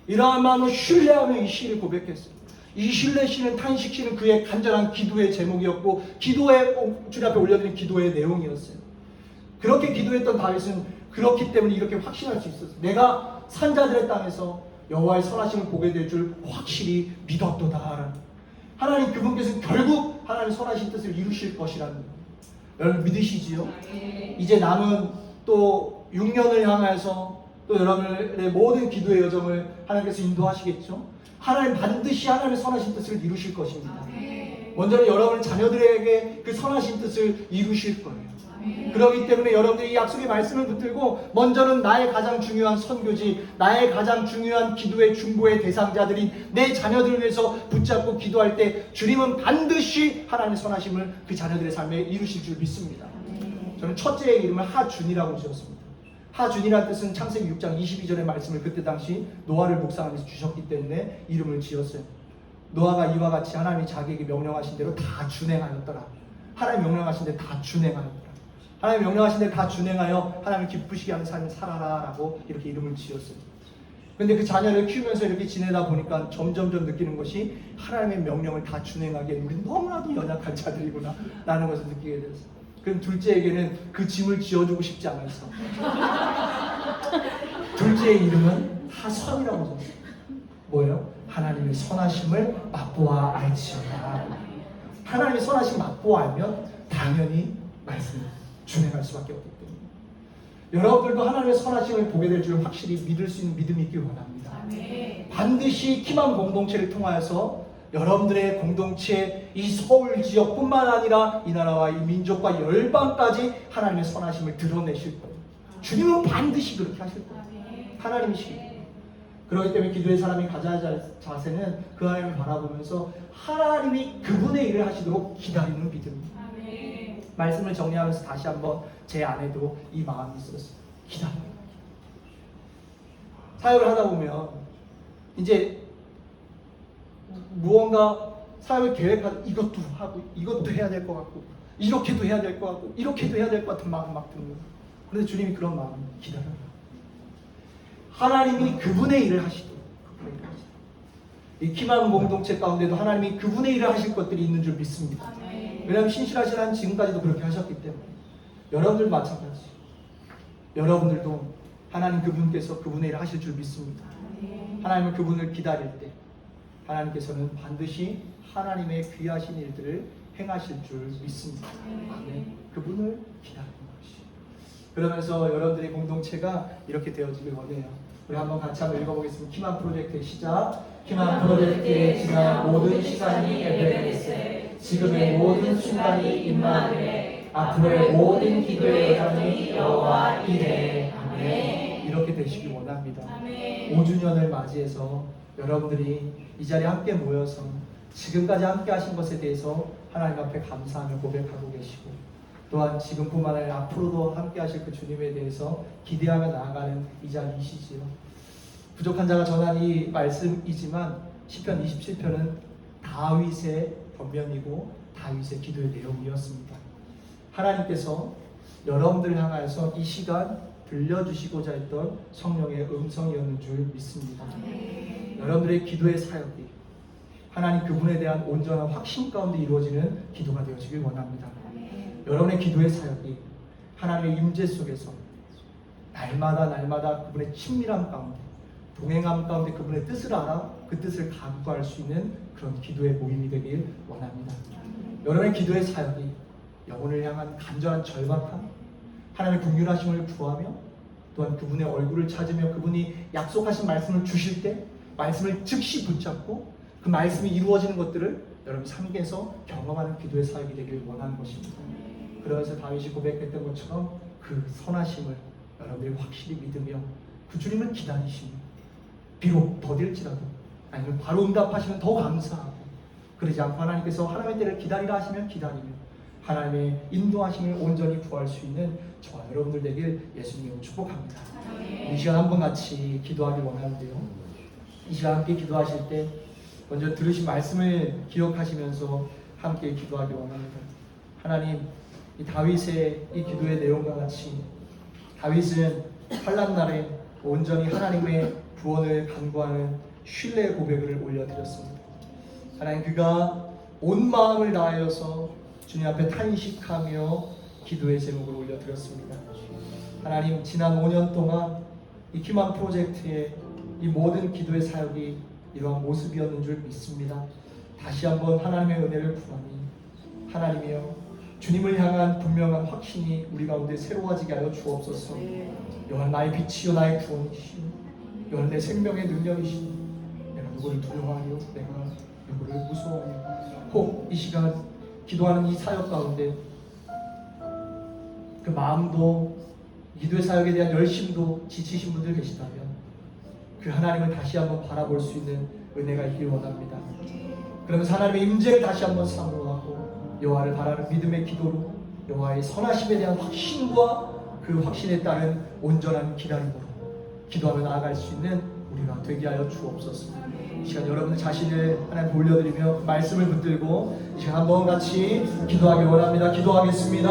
S1: 이러한 마음으로 신뢰하며 이 시를 고백했어요. 이 신뢰 시는, 탄식 시는 그의 간절한 기도의 제목이었고, 기도의 주님 앞에 올려드린 기도의 내용이었어요. 그렇게 기도했던 다윗은 그렇기 때문에 이렇게 확신할 수 있었어요. 내가 산자들의 땅에서 여호와의 선하심을 보게 될 줄 확실히 믿었도다. 하나님 그분께서는 결국 하나님의 선하신 뜻을 이루실 것이라는 거예요. 여러분 믿으시지요? 이제 남은 또 6년을 향해서 또 여러분의 모든 기도의 여정을 하나님께서 인도하시겠죠? 하나님 반드시 하나님의 선하신 뜻을 이루실 것입니다. 먼저는 여러분의 자녀들에게 그 선하신 뜻을 이루실 거예요. 그렇기 때문에 여러분들이 이 약속의 말씀을 붙들고 먼저는 나의 가장 중요한 선교지, 나의 가장 중요한 기도의 중보의 대상자들인 내 자녀들을 위해서 붙잡고 기도할 때 주님은 반드시 하나님의 선하심을 그 자녀들의 삶에 이루실 줄 믿습니다. 저는 첫째의 이름을 하준이라고 지었습니다. 하준이라는 뜻은 창세기 6장 22절의 말씀을 그때 당시 노아를 묵상하면서 주셨기 때문에 이름을 지었어요. 노아가 이와 같이 하나님이 자기에게 명령하신 대로 다 준행하였더라. 하나님 명령하신 대로 다 준행하였더라. 하나님 명령하신 대로 다 준행하여 하나님을 기쁘시게 하는 삶을 살아라 라고 이렇게 이름을 지었어요. 근데 그 자녀를 키우면서 이렇게 지내다 보니까 점점점 느끼는 것이 하나님의 명령을 다 준행하기에 우리 너무나도 연약한 자들이구나 라는 것을 느끼게 되었어요. 그럼 둘째에게는 그 짐을 지어주고 싶지 않았어. 둘째의 이름은 하선이라고 적었어요. 뭐예요? 하나님의 선하심을 맛보아 알지어다. 하나님의 선하심 맛보아 알면 당연히 말씀을 준행할 수밖에 없기 때문에 여러분들도 하나님의 선하심을 보게 될 줄 확실히 믿을 수 있는 믿음이 있길 원합니다. 반드시 키만 공동체를 통하여서 여러분들의 공동체, 이 서울 지역뿐만 아니라 이 나라와 이 민족과 열방까지 하나님의 선하심을 드러내실 거예요. 주님은 반드시 그렇게 하실 거예요. 하나님이시기 때문에. 그렇기 때문에 기도의 사람이 가져야 할 자세는 그 하나님을 바라보면서 하나님이 그분의 일을 하시도록 기다리는 믿음입니다. 말씀을 정리하면서 다시 한번 제 안에도 이 마음이 있었어요. 기다려. 사역을 하다 보면 이제 무언가 사역을 계획하다 이것도 하고 이것도 해야 될 것 같고 이렇게도 해야 될 것 같고 이렇게도 해야 될 것 같은 마음 막 드는 거예요. 그런데 주님이 그런 마음을 기다려라. 하나님이 그분의 일을 하시도록 이 키만 공동체 가운데도 하나님이 그분의 일을 하실 것들이 있는 줄 믿습니다. 왜냐하면 신실하신 하나님 지금까지도 그렇게 하셨기 때문에 여러분들도 마찬가지. 여러분들도 하나님 그분께서 그분의 일을 하실 줄 믿습니다. 하나님은 그분을 기다릴 때 하나님께서는 반드시 하나님의 귀하신 일들을 행하실 줄 믿습니다. 아멘. 그분을 기다리는 것이. 그러면서 여러분들의 공동체가 이렇게 되어지길 원해요. 우리 한번 같이 한번 읽어보겠습니다. 키만 프로젝트의 시작. 키만 프로젝트의 지난 모든 시간이 예배되겠세. 지금의 모든 순간이 임마누엘. 앞으로의 모든 기도의 여정이 여호와 이레. 아멘. 이렇게 되시길 원합니다. 5주년을 맞이해서 여러분들이 이 자리에 함께 모여서 지금까지 함께 하신 것에 대해서 하나님 앞에 감사하며 고백하고 계시고 또한 지금뿐만 아니라 앞으로도 함께 하실 그 주님에 대해서 기대하며 나아가는 이 자리이시지요. 부족한 자가 전한 이 말씀이지만 시편 27편은 다윗의 번면이고 다윗의 기도의 내용이었습니다. 하나님께서 여러분들을 향하여서 이 시간 들려주시고자 했던 성령의 음성이었는 줄 믿습니다. 여러분들의 기도의 사역이 하나님 그분에 대한 온전한 확신 가운데 이루어지는 기도가 되어지길 원합니다. 여러분의 기도의 사역이 하나님의 임재 속에서 날마다 그분의 친밀함 가운데 동행함 가운데 그분의 뜻을 알아 그 뜻을 간구할 수 있는 그런 기도의 모임이 되길 원합니다. 여러분의 기도의 사역이 영혼을 향한 간절한 절박함, 하나님의 긍휼하심을 구하며 또한 그분의 얼굴을 찾으며 그분이 약속하신 말씀을 주실 때 말씀을 즉시 붙잡고 그 말씀이 이루어지는 것들을 여러분 삶에서 경험하는 기도의 사역이 되길 원하는 것입니다. 그러면서 다윗이 고백했던 것처럼 그 선하심을 여러분들이 확실히 믿으며 그 주님을 기다리시며 비록 더딜지라도 아니면 바로 응답하시면 더 감사하고 그러지 않고 하나님께서 하나님의 때를 기다리라 하시면 기다리며 하나님의 인도하심을 온전히 구할 수 있는 저와 여러분들 되길 예수님으로 축복합니다. 이 시간 한번 같이 기도하기 원하는데요. 이 시간 함께 기도하실 때 먼저 들으신 말씀을 기억하시면서 함께 기도하기 원합니다. 하나님, 이 다윗의 이 기도의 내용과 같이 다윗은 환난 날에 온전히 하나님의 구원을 간구하는 신뢰의 고백을 올려드렸습니다. 하나님, 그가 온 마음을 다하여서 주님 앞에 탄식하며 기도의 제목을 올려드렸습니다. 하나님, 지난 5년 동안 이 키만 프로젝트의 이 모든 기도의 사역이 이러한 모습이었는 줄 믿습니다. 다시 한번 하나님의 은혜를 구하니 하나님이여, 주님을 향한 분명한 확신이 우리 가운데 새로워지게 하여 주옵소서. 여호와 나의 빛이요 나의 구원이시오, 여호와 내 생명의 능력이시오. 내가 누구를 두려워하여, 내가 누구를 무서워하여. 혹 이 시간 기도하는 이 사역 가운데 그 마음도, 기도의 사역에 대한 열심도 지치신 분들 계시다면 그 하나님을 다시 한번 바라볼 수 있는 은혜가 있길 원합니다. 그러면서 하나님의 임재를 다시 한번 사모하고 여호와를 바라는 믿음의 기도로 여호와의 선하심에 대한 확신과 그 확신에 따른 온전한 기다림으로 기도하며 나아갈 수 있는 우리가 되게 하여 주옵소서. 이 시간 여러분 자신을 하나님 올려드리며 말씀을 붙들고 이 시간 한번 같이 기도하기 원합니다. 기도하겠습니다.